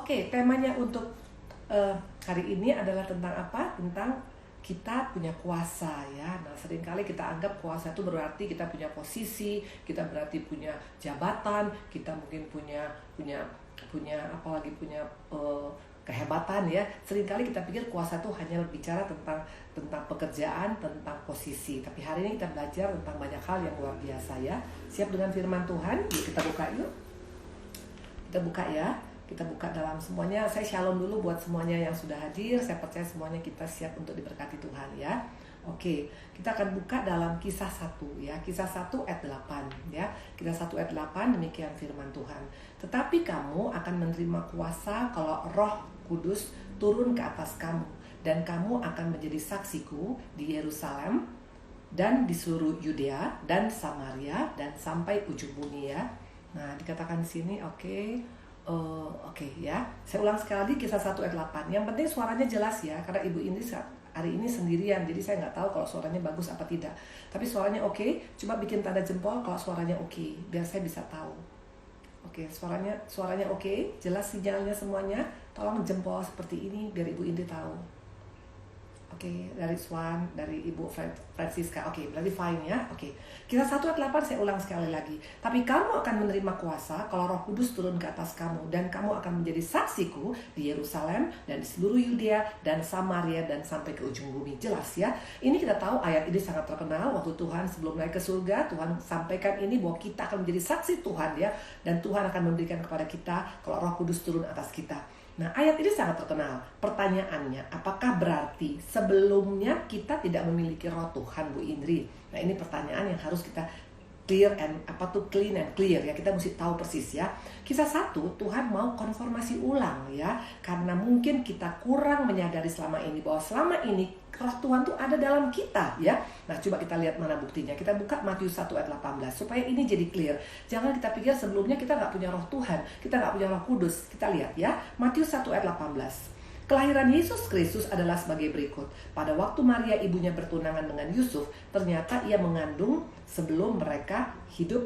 Oke, temanya untuk hari ini adalah tentang apa? Tentang kita punya kuasa ya. Nah, seringkali kita anggap kuasa itu berarti kita punya posisi, kita berarti punya jabatan, kita mungkin punya apalagi punya kehebatan ya. Seringkali kita pikir kuasa itu hanya berbicara tentang pekerjaan, tentang posisi. Tapi hari ini kita belajar tentang banyak hal yang luar biasa ya. Siap dengan firman Tuhan? Yuk kita buka yuk. Kita buka ya. Kita buka dalam semuanya. Saya shalom dulu buat semuanya yang sudah hadir. Saya percaya semuanya kita siap untuk diberkati Tuhan ya. Oke, kita akan buka dalam Kisah 1 ya. Kisah 1 ayat 8 ya. Kisah 1 ayat 8 demikian firman Tuhan. Tetapi kamu akan menerima kuasa kalau Roh Kudus turun ke atas kamu, dan kamu akan menjadi saksiku di Yerusalem dan di seluruh Yudea dan Samaria dan sampai ujung bumi ya. Nah, dikatakan di sini oke ya. Saya ulang sekali lagi Kisah 1 ayat 8. Yang penting suaranya jelas ya, karena Ibu Indri hari ini sendirian, jadi saya nggak tahu kalau suaranya bagus apa tidak. Tapi suaranya oke, cuma bikin tanda jempol kalau suaranya oke, biar saya bisa tahu. Oke, suaranya oke, jelas sinyalnya semuanya. Tolong jempol seperti ini biar Ibu Indri tahu. Oke, dari Swan, dari Ibu Francisca. Oke, berarti fine ya. Oke. Kisah 1 ayat 8 saya ulang sekali lagi. Tapi kamu akan menerima kuasa kalau Roh Kudus turun ke atas kamu, dan kamu akan menjadi saksiku di Yerusalem dan di seluruh Yudea dan Samaria dan sampai ke ujung bumi. Jelas ya. Ini kita tahu ayat ini sangat terkenal waktu Tuhan sebelum naik ke surga. Tuhan sampaikan ini bahwa kita akan menjadi saksi Tuhan ya, dan Tuhan akan memberikan kepada kita kalau Roh Kudus turun atas kita. Nah, ayat ini sangat terkenal. Pertanyaannya, apakah berarti sebelumnya kita tidak memiliki roh Tuhan, Bu Indri? Nah, ini pertanyaan yang harus kita clean and clear ya. Kita mesti tahu persis ya. Kisah 1, Tuhan mau konfirmasi ulang ya. Karena mungkin kita kurang menyadari selama ini bahwa selama ini roh Tuhan tuh ada dalam kita ya. Nah, coba kita lihat mana buktinya. Kita buka Matius 1 ayat 18 supaya ini jadi clear. Jangan kita pikir sebelumnya kita nggak punya roh Tuhan, kita nggak punya roh kudus. Kita lihat ya, Matius 1 ayat 18. Kelahiran Yesus Kristus adalah sebagai berikut. Pada waktu Maria ibunya bertunangan dengan Yusuf, ternyata ia mengandung sebelum mereka hidup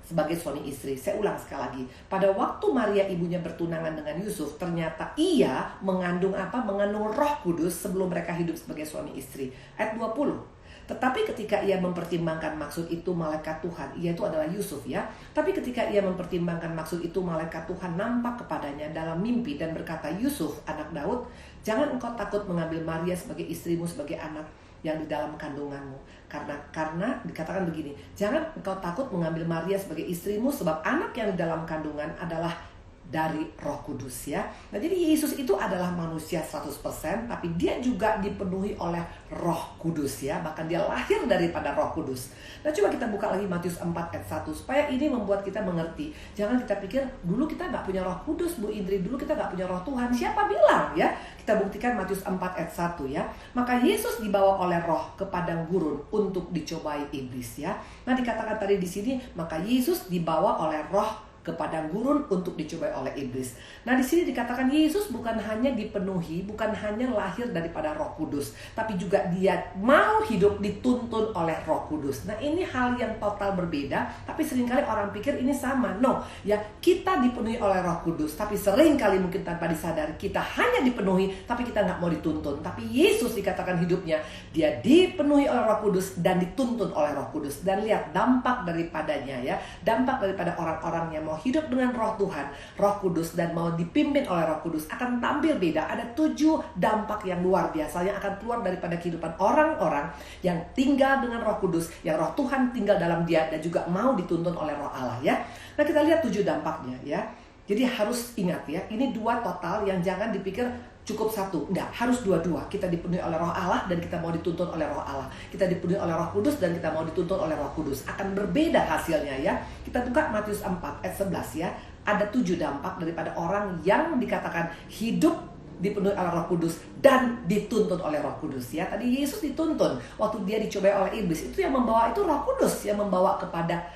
sebagai suami istri. Saya ulang sekali lagi. Pada waktu Maria ibunya bertunangan dengan Yusuf, ternyata ia mengandung apa? Mengandung Roh Kudus sebelum mereka hidup sebagai suami istri. Ayat 20. Tetapi ketika ia mempertimbangkan maksud itu malaikat Tuhan, ia itu adalah Yusuf ya. Tapi ketika ia mempertimbangkan maksud itu malaikat Tuhan nampak kepadanya dalam mimpi dan berkata, Yusuf, anak Daud, jangan engkau takut mengambil Maria sebagai istrimu, sebagai anak yang di dalam kandunganmu. Karena dikatakan begini, jangan engkau takut mengambil Maria sebagai istrimu, sebab anak yang di dalam kandungan adalah dari Roh Kudus ya. Nah, jadi Yesus itu adalah manusia 100%, tapi dia juga dipenuhi oleh Roh Kudus ya. Bahkan dia lahir daripada Roh Kudus. Nah, coba kita buka lagi Matius 4 ayat 1 supaya ini membuat kita mengerti. Jangan kita pikir dulu kita nggak punya Roh Kudus, Bu Indri, dulu kita nggak punya Roh Tuhan. Siapa bilang ya? Kita buktikan Matius 4 ayat 1 ya. Maka Yesus dibawa oleh Roh ke padang gurun untuk dicobai iblis ya. Nah, dikatakan tadi di sini, maka Yesus dibawa oleh Roh ke padang gurun untuk dicobai oleh iblis. Nah, di sini dikatakan Yesus bukan hanya dipenuhi, bukan hanya lahir daripada Roh Kudus, tapi juga dia mau hidup dituntun oleh Roh Kudus. Nah, ini hal yang total berbeda, tapi seringkali orang pikir ini sama. No, ya kita dipenuhi oleh Roh Kudus, tapi seringkali mungkin tanpa disadari kita hanya dipenuhi, tapi kita nggak mau dituntun. Tapi Yesus dikatakan hidupnya, dia dipenuhi oleh Roh Kudus dan dituntun oleh Roh Kudus. Dan lihat dampak daripadanya ya, dampak daripada orang-orang yang mau hidup dengan Roh Tuhan, Roh Kudus, dan mau dipimpin oleh Roh Kudus akan tampil beda. Ada 7 dampak yang luar biasa yang akan keluar daripada kehidupan orang-orang yang tinggal dengan Roh Kudus, yang Roh Tuhan tinggal dalam dia dan juga mau dituntun oleh Roh Allah ya. Nah, kita lihat 7 dampaknya ya. Jadi harus ingat ya, ini 2 total yang jangan dipikir cukup 1. Enggak, harus 2-2. Kita dipenuhi oleh Roh Allah dan kita mau dituntun oleh Roh Allah. Kita dipenuhi oleh Roh Kudus dan kita mau dituntun oleh Roh Kudus. Akan berbeda hasilnya ya. Kita buka Matius 4 ayat 11 ya. Ada 7 dampak daripada orang yang dikatakan hidup dipenuhi oleh Roh Kudus dan dituntun oleh Roh Kudus ya. Tadi Yesus dituntun waktu dia dicobai oleh iblis. Itu yang membawa, itu Roh Kudus yang membawa kepada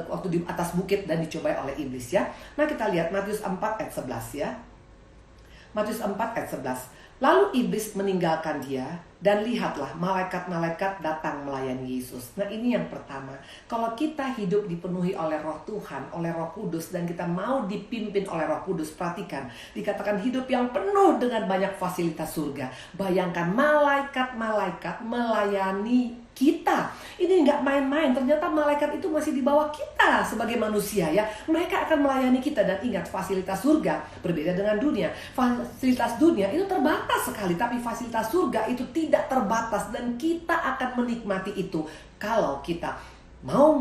waktu di atas bukit dan dicobai oleh iblis ya. Nah, kita lihat Matius 4 ayat 11 ya. Matius 4 ayat 11. Lalu iblis meninggalkan dia Dan lihatlah, malaikat-malaikat datang melayani Yesus. Nah, ini yang pertama. Kalau kita hidup dipenuhi oleh Roh Tuhan, oleh Roh Kudus, dan kita mau dipimpin oleh Roh Kudus, perhatikan, dikatakan hidup yang penuh dengan banyak fasilitas surga. Bayangkan malaikat-malaikat melayani kita. Ini nggak main-main. Ternyata malaikat itu masih di bawah kita sebagai manusia ya. Mereka akan melayani kita. Dan ingat, fasilitas surga berbeda dengan dunia. Fasilitas dunia itu terbatas sekali, tapi fasilitas surga itu tidak terbatas, dan kita akan menikmati itu kalau kita mau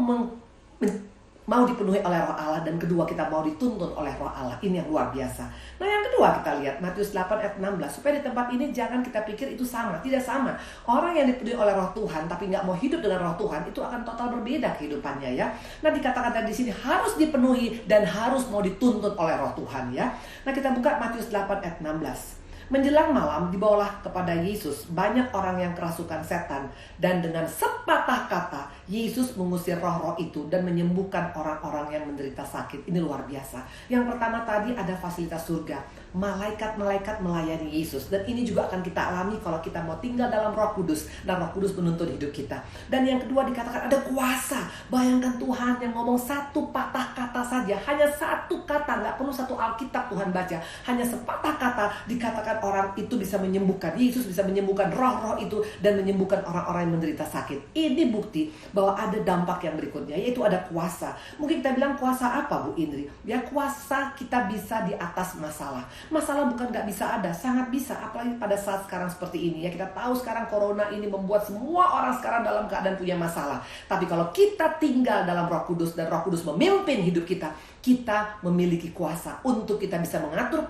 dipenuhi oleh Roh Allah, dan kedua kita mau dituntun oleh Roh Allah. Ini yang luar biasa. Nah, yang kedua kita lihat Matius 8 ayat 16. Supaya di tempat ini jangan kita pikir itu sama. Tidak sama. Orang yang dipenuhi oleh Roh Tuhan tapi nggak mau hidup dengan Roh Tuhan, itu akan total berbeda kehidupannya ya. Nah, dikatakan tadi di sini harus dipenuhi dan harus mau dituntun oleh Roh Tuhan ya. Nah, kita buka Matius 8 ayat 16. Menjelang malam dibawalah kepada Yesus banyak orang yang kerasukan setan, dan dengan sepatah kata Yesus mengusir roh-roh itu dan menyembuhkan orang-orang yang menderita sakit. Ini luar biasa. Yang pertama tadi ada fasilitas surga. Malaikat-malaikat melayani Yesus, dan ini juga akan kita alami kalau kita mau tinggal dalam Roh Kudus, dan Roh Kudus menuntun hidup kita. Dan yang kedua dikatakan ada kuasa. Bayangkan Tuhan yang ngomong satu patah kata saja, hanya satu kata, nggak perlu satu Alkitab Tuhan baca, hanya sepatah kata dikatakan orang itu bisa menyembuhkan. Yesus bisa menyembuhkan roh-roh itu dan menyembuhkan orang-orang yang menderita sakit. Ini bukti bahwa ada dampak yang berikutnya, yaitu ada kuasa. Mungkin kita bilang kuasa apa, Bu Indri? Ya, kuasa kita bisa di atas masalah. Masalah bukan gak bisa ada, sangat bisa. Apalagi pada saat sekarang seperti ini ya. Kita tahu sekarang corona ini membuat semua orang sekarang dalam keadaan punya masalah. Tapi kalau kita tinggal dalam Roh Kudus dan Roh Kudus memimpin hidup kita, kita memiliki kuasa untuk kita bisa mengatur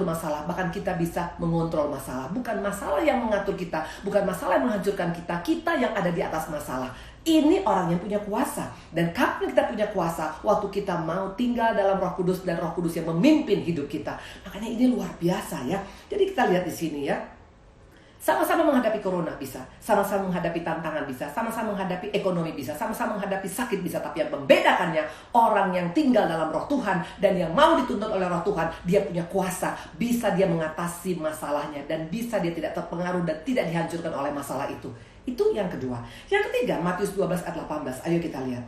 masalah. Bahkan kita bisa mengontrol masalah. Bukan masalah yang mengatur kita, bukan masalah yang menghancurkan kita, kita yang ada di atas masalah. Ini orang yang punya kuasa. Dan kapan kita punya kuasa? Waktu kita mau tinggal dalam Roh Kudus dan Roh Kudus yang memimpin hidup kita. Makanya ini luar biasa ya. Jadi kita lihat di sini ya. Sama-sama menghadapi corona bisa, sama-sama menghadapi tantangan bisa, sama-sama menghadapi ekonomi bisa, sama-sama menghadapi sakit bisa. Tapi yang membedakannya, orang yang tinggal dalam Roh Tuhan dan yang mau dituntun oleh Roh Tuhan, dia punya kuasa, bisa dia mengatasi masalahnya, dan bisa dia tidak terpengaruh dan tidak dihancurkan oleh masalah itu. Itu yang kedua. Yang ketiga, Matius 12 ayat 18. Ayo kita lihat.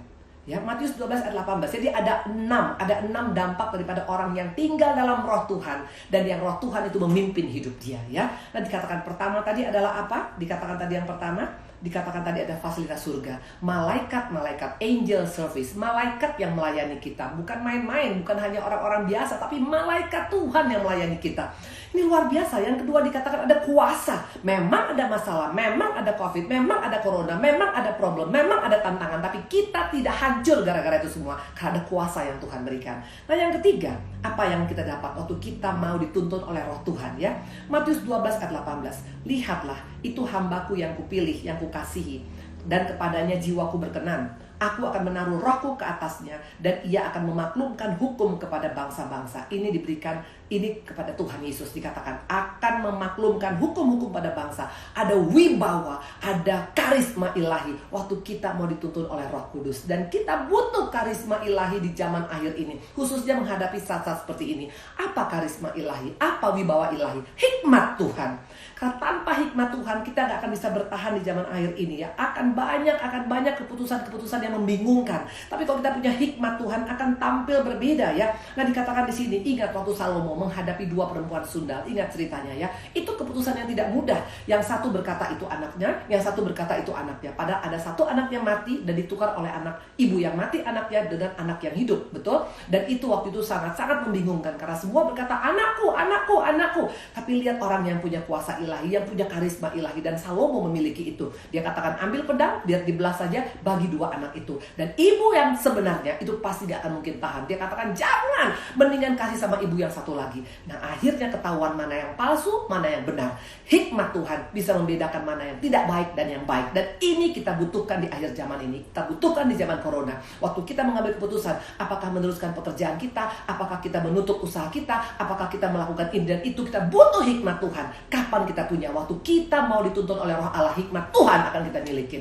Ya, Matius 12 ayat 18. Jadi ada 6 dampak daripada orang yang tinggal dalam Roh Tuhan dan yang Roh Tuhan itu memimpin hidup dia ya. Nah, dikatakan pertama tadi adalah apa? Dikatakan tadi yang pertama, dikatakan tadi ada fasilitas surga. Malaikat-malaikat, angel service, malaikat yang melayani kita. Bukan main-main, bukan hanya orang-orang biasa, tapi malaikat Tuhan yang melayani kita. Ini luar biasa. Yang kedua dikatakan ada kuasa. Memang ada masalah, memang ada COVID, memang ada corona, memang ada problem, memang ada tantangan, tapi kita tidak hancur gara-gara itu semua, karena ada kuasa yang Tuhan berikan. Nah, yang ketiga, apa yang kita dapat waktu kita mau dituntun oleh Roh Tuhan ya. Matius 12 ayat 18. Lihatlah, itu hambaku yang kupilih, yang kukasihi, dan kepadanya jiwaku berkenan. Aku akan menaruh rohku ke atasnya, dan ia akan memaklumkan hukum kepada bangsa-bangsa. Ini diberikan, ini kepada Tuhan Yesus dikatakan akan memaklumkan hukum-hukum pada bangsa. Ada wibawa, ada karisma ilahi waktu kita mau dituntun oleh Roh Kudus. Dan kita butuh karisma ilahi di zaman akhir ini, khususnya menghadapi saat-saat seperti ini. Apa karisma ilahi? Apa wibawa ilahi? Hikmat Tuhan. Karena tanpa hikmat Tuhan kita gak akan bisa bertahan di zaman akhir ini ya. Akan banyak keputusan-keputusan yang membingungkan. Tapi kalau kita punya hikmat Tuhan akan tampil berbeda ya. Nah, dikatakan di sini, ingat waktu Salomo menghadapi 2 perempuan sundal, ingat ceritanya ya. Itu keputusan yang tidak mudah. Yang satu berkata itu anaknya, yang satu berkata itu anaknya. Padahal ada satu anaknya mati dan ditukar oleh anak ibu yang mati anaknya dengan anak yang hidup, betul? Dan itu waktu itu sangat-sangat membingungkan karena semua berkata anakku, anakku, anakku. Tapi lihat orang yang punya kuasa ilahi, yang punya karisma ilahi, dan Salomo memiliki itu. Dia katakan ambil pedang, biar dibelah saja, bagi 2 anak itu. Dan ibu yang sebenarnya itu pasti gak akan mungkin tahan. Dia katakan jangan, mendingan kasih sama ibu yang satu lagi. Nah, akhirnya ketahuan mana yang palsu, mana yang benar. Hikmat Tuhan bisa membedakan mana yang tidak baik dan yang baik. Dan ini kita butuhkan di akhir zaman ini. Kita butuhkan di zaman corona. Waktu kita mengambil keputusan, apakah meneruskan pekerjaan kita, apakah kita menutup usaha kita, apakah kita melakukan ini dan itu, kita butuh hikmat Tuhan. Kapan kita punya? Waktu kita mau dituntun oleh Roh Allah, hikmat Tuhan akan kita miliki.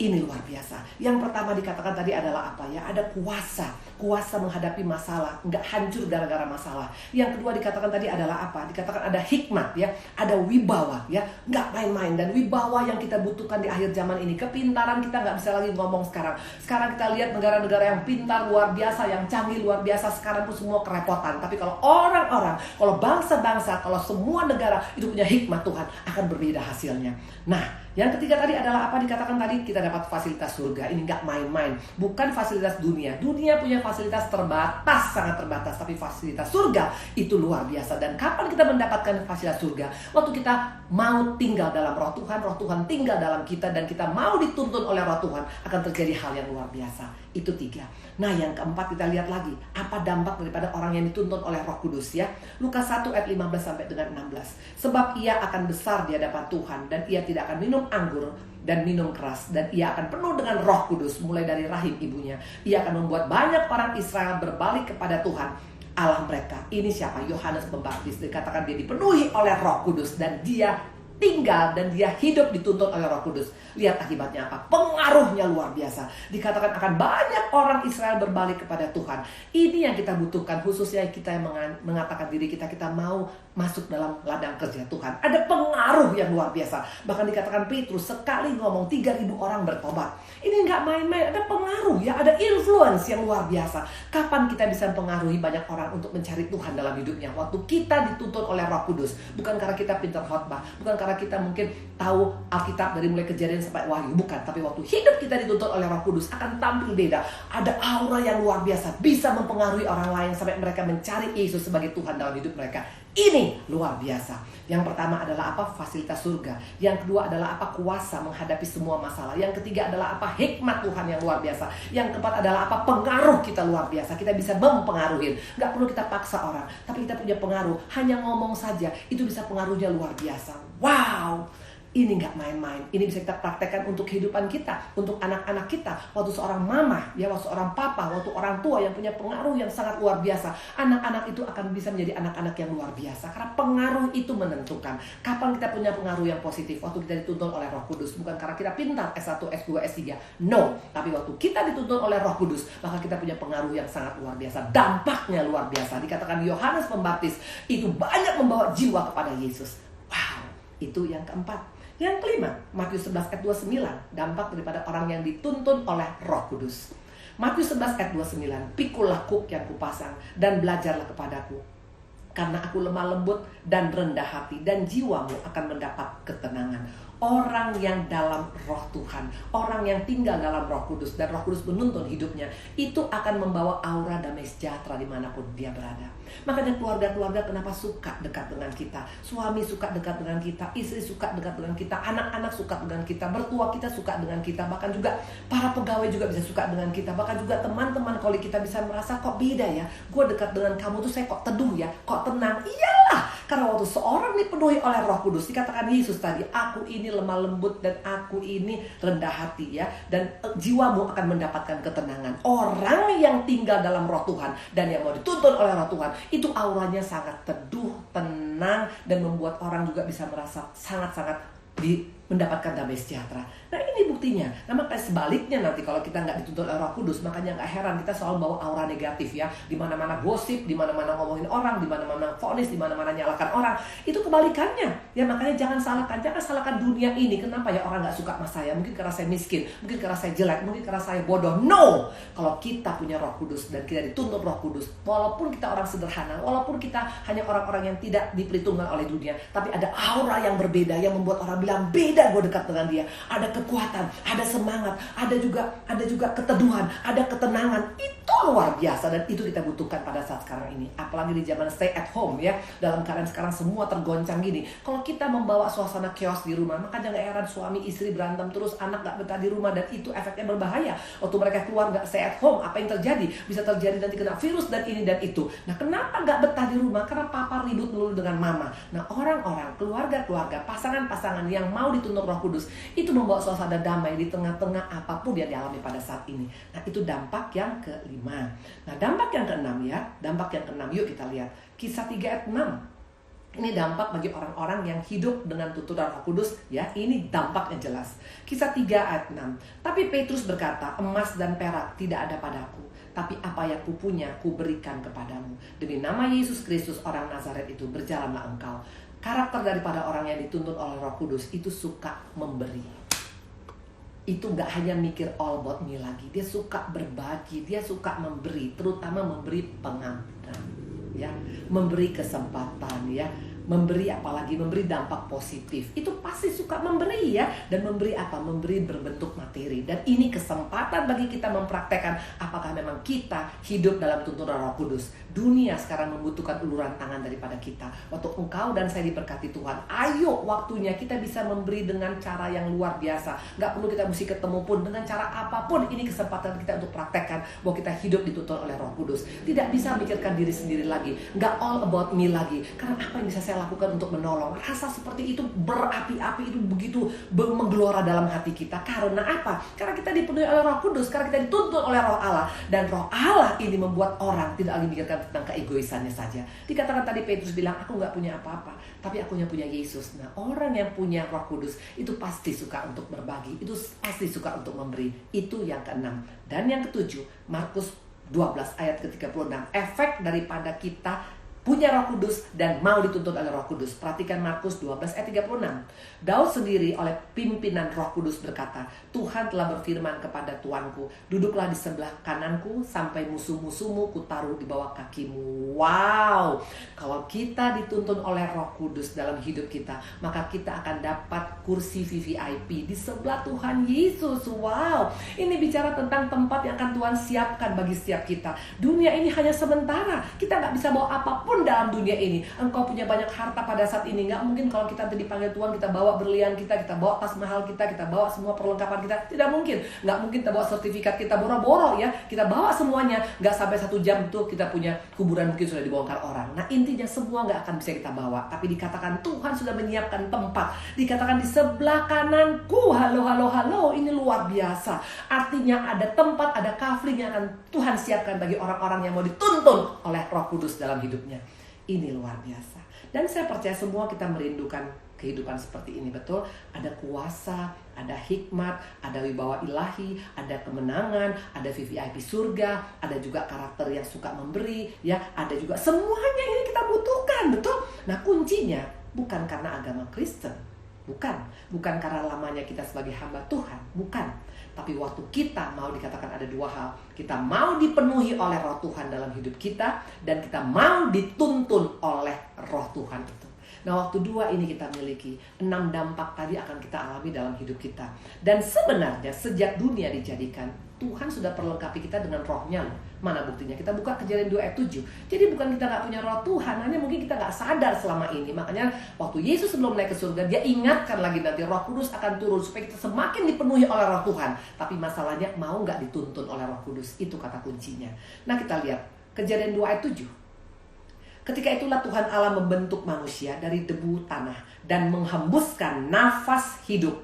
Ini luar biasa. Yang pertama dikatakan tadi adalah apa ya? Ada kuasa menghadapi masalah, nggak hancur gara-gara masalah. Yang kedua dikatakan tadi adalah apa? Dikatakan ada hikmat ya, ada wibawa ya, nggak main-main. Dan wibawa yang kita butuhkan di akhir zaman ini. Kepintaran kita nggak bisa lagi ngomong sekarang. Sekarang kita lihat negara-negara yang pintar luar biasa, yang canggih luar biasa, sekarang pun semua kerepotan. Tapi kalau orang-orang, kalau bangsa-bangsa, kalau semua negara itu punya hikmat Tuhan, akan berbeda hasilnya. Nah, yang ketiga tadi adalah apa? Dikatakan tadi kita dapat fasilitas surga. Ini nggak main-main. Bukan fasilitas dunia. Dunia punya fasilitas terbatas, sangat terbatas. Tapi fasilitas surga itu luar biasa. Dan kapan kita mendapatkan fasilitas surga? Waktu kita mau tinggal dalam roh Tuhan tinggal dalam kita, dan kita mau dituntun oleh roh Tuhan, akan terjadi hal yang luar biasa. Itu 3. Nah, yang keempat kita lihat lagi. Apa dampak daripada orang yang dituntun oleh Roh Kudus ya? Lukas 1 ayat 15 sampai dengan 16. Sebab ia akan besar di hadapan Tuhan, dan ia tidak akan minum anggur dan minum keras, dan ia akan penuh dengan Roh Kudus mulai dari rahim ibunya. Ia akan membuat banyak orang Israel berbalik kepada Tuhan Allah mereka. Ini siapa? Yohanes Pembaptis. Dikatakan dia dipenuhi oleh Roh Kudus, dan dia tinggal dan dia hidup dituntun oleh Roh Kudus. Lihat akibatnya apa? Pengaruhnya luar biasa. Dikatakan akan banyak orang Israel berbalik kepada Tuhan. Ini yang kita butuhkan, khususnya kita yang mengatakan diri kita mau masuk dalam ladang kerja Tuhan. Ada pengaruh yang luar biasa. Bahkan dikatakan Petrus sekali ngomong 3.000 orang bertobat. Ini nggak main-main, ada pengaruh ya, ada influence yang luar biasa. Kapan kita bisa mempengaruhi banyak orang untuk mencari Tuhan dalam hidupnya? Waktu kita dituntun oleh Roh Kudus. Bukan karena kita pintar khotbah, bukan karena kita mungkin tahu Alkitab dari mulai Kejadian sampai Wahyu, bukan. Tapi waktu hidup kita dituntun oleh Roh Kudus akan tampil beda. Ada aura yang luar biasa, bisa mempengaruhi orang lain sampai mereka mencari Yesus sebagai Tuhan dalam hidup mereka. Ini luar biasa. Yang pertama adalah apa? Fasilitas surga. Yang kedua adalah apa? Kuasa menghadapi semua masalah. Yang ketiga adalah apa? Hikmat Tuhan yang luar biasa. Yang keempat adalah apa? Pengaruh kita luar biasa. Kita bisa mempengaruhi. Gak perlu kita paksa orang, tapi kita punya pengaruh. Hanya ngomong saja, itu bisa pengaruhnya luar biasa. Wow! Ini nggak main-main. Ini bisa kita praktekkan untuk kehidupan kita, untuk anak-anak kita. Waktu seorang mama, ya, waktu seorang papa, waktu orang tua yang punya pengaruh yang sangat luar biasa, anak-anak itu akan bisa menjadi anak-anak yang luar biasa. Karena pengaruh itu menentukan. Kapan kita punya pengaruh yang positif? Waktu kita dituntun oleh Roh Kudus. Bukan karena kita pintar S1, S2, S3. No. Tapi waktu kita dituntun oleh Roh Kudus, maka kita punya pengaruh yang sangat luar biasa. Dampaknya luar biasa. Dikatakan Yohanes Pembaptis itu banyak membawa jiwa kepada Yesus. Wow. Itu yang keempat. Yang kelima, Matius 11 ayat 29, dampak daripada orang yang dituntun oleh Roh Kudus. Matius 11 ayat 29, pikulah kuk yang kupasang dan belajarlah kepadaku, karena aku lemah lembut dan rendah hati, dan jiwamu akan mendapat ketenangan. Orang yang dalam roh Tuhan, orang yang tinggal dalam Roh Kudus, dan Roh Kudus menuntun hidupnya, itu akan membawa aura damai sejahtera dimanapun dia berada. Makanya keluarga-keluarga kenapa suka dekat dengan kita? Suami suka dekat dengan kita, istri suka dekat dengan kita, anak-anak suka dengan kita, mertua kita suka dengan kita, bahkan juga para pegawai juga bisa suka dengan kita, bahkan juga teman-teman kolik kita bisa merasa, kok beda ya, gue dekat dengan kamu tuh saya kok teduh ya, kok tenang. Iyalah, karena waktu seorang dipenuhi oleh Roh Kudus, dikatakan Yesus tadi, aku ini lemah lembut dan aku ini rendah hati ya, dan jiwamu akan mendapatkan ketenangan. Orang yang tinggal dalam roh Tuhan dan yang mau dituntun oleh roh Tuhan, itu auranya sangat teduh, tenang, dan membuat orang juga bisa merasa sangat-sangat mendapatkan damai sejahtera. Nah, ini buktinya. Nah, makanya sebaliknya nanti kalau kita nggak dituntun oleh Roh Kudus, makanya nggak heran kita selalu bawa aura negatif ya. Di mana-mana gosip, di mana-mana ngomongin orang, di mana-mana vonis, di mana-mana nyalakan orang. Itu kebalikannya. Ya, makanya jangan salahkan dunia ini. Kenapa ya orang nggak suka sama saya? Mungkin karena saya miskin, mungkin karena saya jelek, mungkin karena saya bodoh. No. Kalau kita punya Roh Kudus dan kita dituntun Roh Kudus, walaupun kita orang sederhana, walaupun kita hanya orang-orang yang tidak diperhitungkan oleh dunia, tapi ada aura yang berbeda yang membuat orang bilang, beda gue dekat dengan dia. Ada kekuatan, ada semangat, ada juga keteduhan, ada ketenangan. Itu luar biasa, dan itu kita butuhkan pada saat sekarang ini. Apalagi di zaman stay at home ya, dalam keadaan sekarang semua tergoncang gini. Kalau kita membawa suasana chaos di rumah, maka jangan heran suami istri berantem terus, anak gak betah di rumah, dan itu efeknya berbahaya. Waktu mereka keluar gak stay at home, apa yang terjadi? Bisa terjadi nanti kena virus dan ini dan itu. Nah, kenapa gak betah di rumah? Karena papa ribut dulu dengan mama. Nah, orang-orang, keluarga-keluarga, pasangan-pasangan yang mau dituntun Roh Kudus, itu membawa suasana damai di tengah-tengah apapun yang dialami pada saat ini. Nah, itu dampak yang kelima. Nah, dampak yang keenam ya. Dampak yang keenam, yuk kita lihat. Kisah 3 ayat 6. Ini dampak bagi orang-orang yang hidup dengan tuntunan Roh Kudus, ya. Ini dampaknya jelas. Kisah 3 ayat 6. Tapi Petrus berkata, emas dan perak tidak ada padaku, tapi apa yang kupunya kuberikan kepadamu. Demi nama Yesus Kristus orang Nazaret itu, berjalanlah engkau. Karakter daripada orang yang dituntun oleh Roh Kudus itu suka memberi. Itu gak hanya mikir all about me lagi. Dia suka berbagi, dia suka memberi, terutama memberi pengampunan, ya, memberi kesempatan, ya, memberi, apalagi memberi dampak positif. Itu pasti suka memberi, ya. Dan memberi apa? Memberi berbentuk materi. Dan ini kesempatan bagi kita mempraktekkan apakah memang kita hidup dalam tuntunan Roh Kudus. Dunia sekarang membutuhkan uluran tangan daripada kita. Waktu engkau dan saya diberkati Tuhan, ayo waktunya kita bisa memberi dengan cara yang luar biasa. Gak perlu kita mesti ketemu pun, dengan cara apapun. Ini kesempatan kita untuk praktekkan bahwa kita hidup dituntun oleh Roh Kudus. Tidak bisa mikirkan diri sendiri lagi, gak all about me lagi. Karena apa yang bisa saya lakukan untuk menolong? Rasa seperti itu berapi-api, itu begitu menggelora dalam hati kita. Karena apa? Karena kita dipenuhi oleh Roh Kudus, karena kita dituntun oleh Roh Allah. Dan Roh Allah ini membuat orang tidak lagi mikirkan tentang keegoisannya saja. Dikatakan tadi Petrus bilang, aku gak punya apa-apa, tapi aku punya Yesus. Nah, orang yang punya Roh Kudus itu pasti suka untuk berbagi, itu pasti suka untuk memberi. Itu yang keenam. Dan yang ketujuh, Markus 12 ayat ke-36. Efek daripada kita punya Roh Kudus dan mau dituntun oleh Roh Kudus. Perhatikan Markus 12 ayat 36. Daud sendiri oleh pimpinan Roh Kudus berkata, Tuhan telah berfirman kepada Tuanku, duduklah di sebelah kananku sampai musuh-musuhmu kutaruh di bawah kakimu. Wow, kalau kita dituntun oleh Roh Kudus dalam hidup kita, maka kita akan dapat kursi VVIP di sebelah Tuhan Yesus. Wow, ini bicara tentang tempat yang akan Tuhan siapkan bagi setiap kita. Dunia ini hanya sementara, kita gak bisa bawa apapun dalam dunia ini. Engkau punya banyak harta pada saat ini, nggak mungkin kalau kita nanti dipanggil Tuhan, kita bawa berlian kita bawa tas mahal kita bawa semua perlengkapan kita. Tidak mungkin. Nggak mungkin kita bawa sertifikat kita boro-boro, ya. Kita bawa semuanya. Nggak sampai 1 jam tuh kita punya kuburan mungkin sudah dibongkar orang. Nah, intinya semua nggak akan bisa kita bawa. Tapi dikatakan Tuhan sudah menyiapkan tempat. Dikatakan di sebelah kananku. Halo, halo, halo. Ini luar biasa. Artinya ada tempat, ada kafling yang akan Tuhan siapkan bagi orang-orang yang mau dituntun oleh Roh Kudus dalam hidupnya. Ini luar biasa. Dan saya percaya semua kita merindukan kehidupan seperti ini, betul? Ada kuasa, ada hikmat, ada wibawa ilahi, ada kemenangan, ada VVIP surga, ada juga karakter yang suka memberi, ya, ada juga semuanya ini kita butuhkan, betul? Nah, kuncinya bukan karena agama Kristen, bukan karena lamanya kita sebagai hamba Tuhan, bukan. Tapi waktu kita mau, dikatakan ada 2 hal. Kita mau dipenuhi oleh Roh Tuhan dalam hidup kita, dan kita mau dituntun oleh Roh Tuhan itu. Nah, waktu 2 ini kita miliki, 6 dampak tadi akan kita alami dalam hidup kita. Dan sebenarnya sejak dunia dijadikan, Tuhan sudah perlengkapi kita dengan rohnya loh. Mana buktinya? Kita buka Kejadian 2 ayat 7. Jadi bukan kita gak punya roh Tuhan, hanya mungkin kita gak sadar selama ini. Makanya waktu Yesus sebelum naik ke surga, dia ingatkan lagi nanti Roh Kudus akan turun supaya kita semakin dipenuhi oleh Roh Tuhan. Tapi masalahnya mau gak dituntun oleh Roh Kudus? Itu kata kuncinya. Nah, kita lihat Kejadian 2 ayat 7. Ketika itulah Tuhan Allah membentuk manusia dari debu tanah dan menghembuskan nafas hidup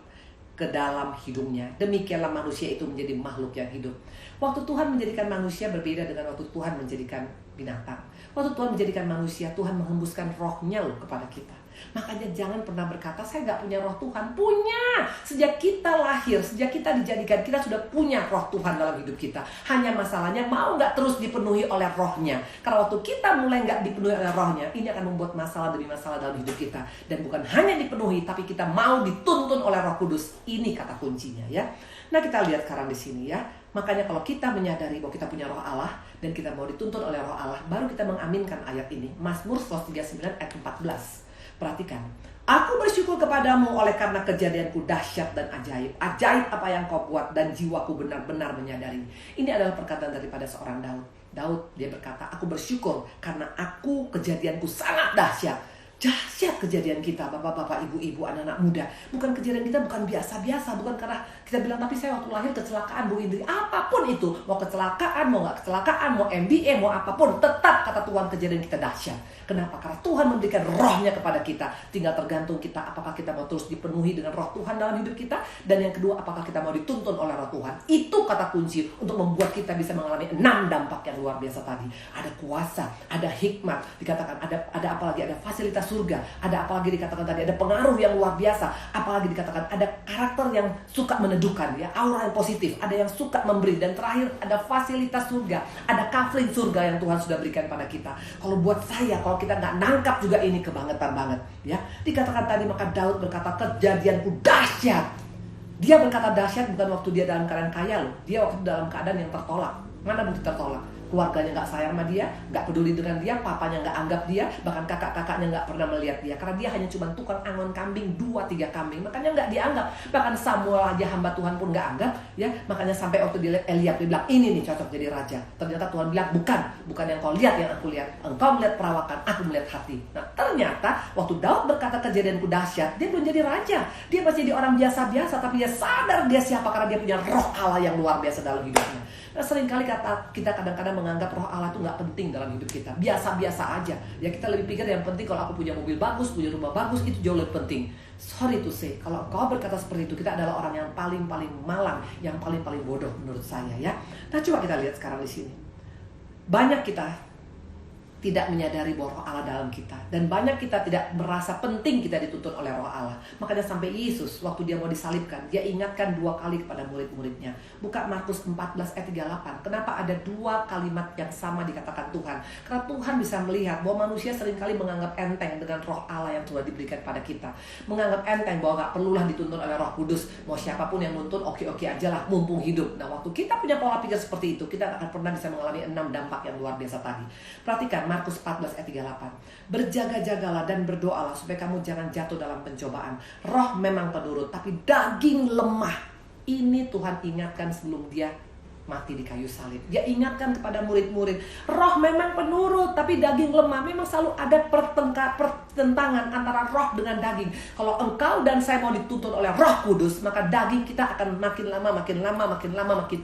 ke dalam hidungnya. Demikianlah manusia itu menjadi makhluk yang hidup. Waktu Tuhan menjadikan manusia berbeda dengan waktu Tuhan menjadikan binatang. Waktu Tuhan menjadikan manusia, Tuhan menghembuskan rohnya loh kepada kita. Makanya jangan pernah berkata, saya gak punya roh Tuhan. Punya! Sejak kita lahir, sejak kita dijadikan, kita sudah punya roh Tuhan dalam hidup kita. Hanya masalahnya mau gak terus dipenuhi oleh rohnya. Karena waktu kita mulai gak dipenuhi oleh rohnya, ini akan membuat masalah demi masalah dalam hidup kita. Dan bukan hanya dipenuhi, tapi kita mau dituntun oleh Roh Kudus. Ini kata kuncinya, ya. Nah, kita lihat sekarang di sini, ya. Makanya kalau kita menyadari bahwa kita punya roh Allah dan kita mau dituntun oleh roh Allah, baru kita mengaminkan ayat ini. Mazmur 139 ayat 14. Perhatikan, aku bersyukur kepadamu oleh karena kejadianku dahsyat dan ajaib. Ajaib apa yang kau buat dan jiwaku benar-benar menyadari. Ini adalah perkataan daripada seorang Daud. Daud, dia berkata, aku bersyukur karena kejadianku sangat dahsyat. Dahsyat kejadian kita, bapak-bapak, ibu-ibu, anak-anak muda. Bukan kejadian kita, bukan biasa-biasa. Bukan karena kita bilang, tapi saya waktu lahir kecelakaan, Bu Indri. Apapun itu, mau kecelakaan, mau gak kecelakaan, mau MBA, mau apapun, tetap kata Tuhan kejadian kita dahsyat. Kenapa? Karena Tuhan memberikan rohnya kepada kita. Tinggal tergantung kita, apakah kita mau terus dipenuhi dengan roh Tuhan dalam hidup kita. Dan yang kedua, apakah kita mau dituntun oleh roh Tuhan. Itu kata kunci untuk membuat kita bisa mengalami 6 dampak yang luar biasa tadi. Ada kuasa, ada hikmat, dikatakan ada apa lagi, ada fasilitas surga. Ada apalagi dikatakan tadi, ada pengaruh yang luar biasa. Apalagi dikatakan ada karakter yang suka meneduhkan, ya, aura yang positif. Ada yang suka memberi. Dan terakhir ada fasilitas surga. Ada kafling surga yang Tuhan sudah berikan pada kita. Kalau buat saya, kalau kita nggak nangkap juga ini kebangetan banget, ya. Dikatakan tadi, maka Daud berkata, kejadianku dahsyat. Dia berkata dahsyat bukan waktu dia dalam keadaan kaya loh. Dia waktu dalam keadaan yang tertolak. Mana bukti tertolak? Keluarganya nggak sayang sama dia, nggak peduli dengan dia, papanya nggak anggap dia, bahkan kakak-kakaknya nggak pernah melihat dia, karena dia hanya cuma tukang angon kambing, 2-3 kambing, makanya nggak dianggap. Bahkan Samuel aja hamba Tuhan pun nggak anggap, ya. Makanya sampai waktu dia lihat Eliab, dia bilang ini nih cocok jadi raja. Ternyata Tuhan bilang bukan yang kau lihat yang aku lihat, engkau melihat perawakan, aku melihat hati. Nah ternyata waktu Daud berkata kejadianku dahsyat, dia belum jadi raja, dia masih jadi orang biasa-biasa, tapi dia sadar dia siapa karena dia punya roh Allah yang luar biasa dalam hidupnya. Nah, seringkali kita kadang-kadang menganggap roh Allah itu nggak penting dalam hidup kita, biasa-biasa aja. Ya kita lebih pikir yang penting kalau aku punya mobil bagus, punya rumah bagus, itu jauh lebih penting. Sorry to say, kalau kau berkata seperti itu, kita adalah orang yang paling malang, yang paling bodoh menurut saya, ya. Nah coba kita lihat sekarang di sini. Banyak kita tidak menyadari bahwa roh Allah dalam kita, dan banyak kita tidak merasa penting kita dituntun oleh roh Allah. Makanya sampai Yesus waktu dia mau disalibkan, dia ingatkan 2 kali kepada murid-muridnya. Buka Markus 14 ayat 38. Kenapa ada 2 kalimat yang sama dikatakan Tuhan? Karena Tuhan bisa melihat bahwa manusia seringkali menganggap enteng dengan roh Allah yang Tuhan diberikan pada kita. Menganggap enteng bahwa gak perlulah dituntun oleh Roh Kudus. Mau siapapun yang nuntun, oke-oke aja lah, mumpung hidup. Nah waktu kita punya pola pikir seperti itu, kita akan pernah bisa mengalami 6 dampak yang luar biasa tadi. Perhatikan Markus 14 ayat 38. Berjaga-jagalah dan berdoalah supaya kamu jangan jatuh dalam pencobaan. Roh memang penurut, tapi daging lemah. Ini Tuhan ingatkan sebelum dia mati di kayu salib. Dia ingatkan kepada murid-murid, roh memang penurut, tapi daging lemah. Memang selalu ada pertentangan antara roh dengan daging. Kalau engkau dan saya mau dituntun oleh Roh Kudus, maka daging kita akan makin lama makin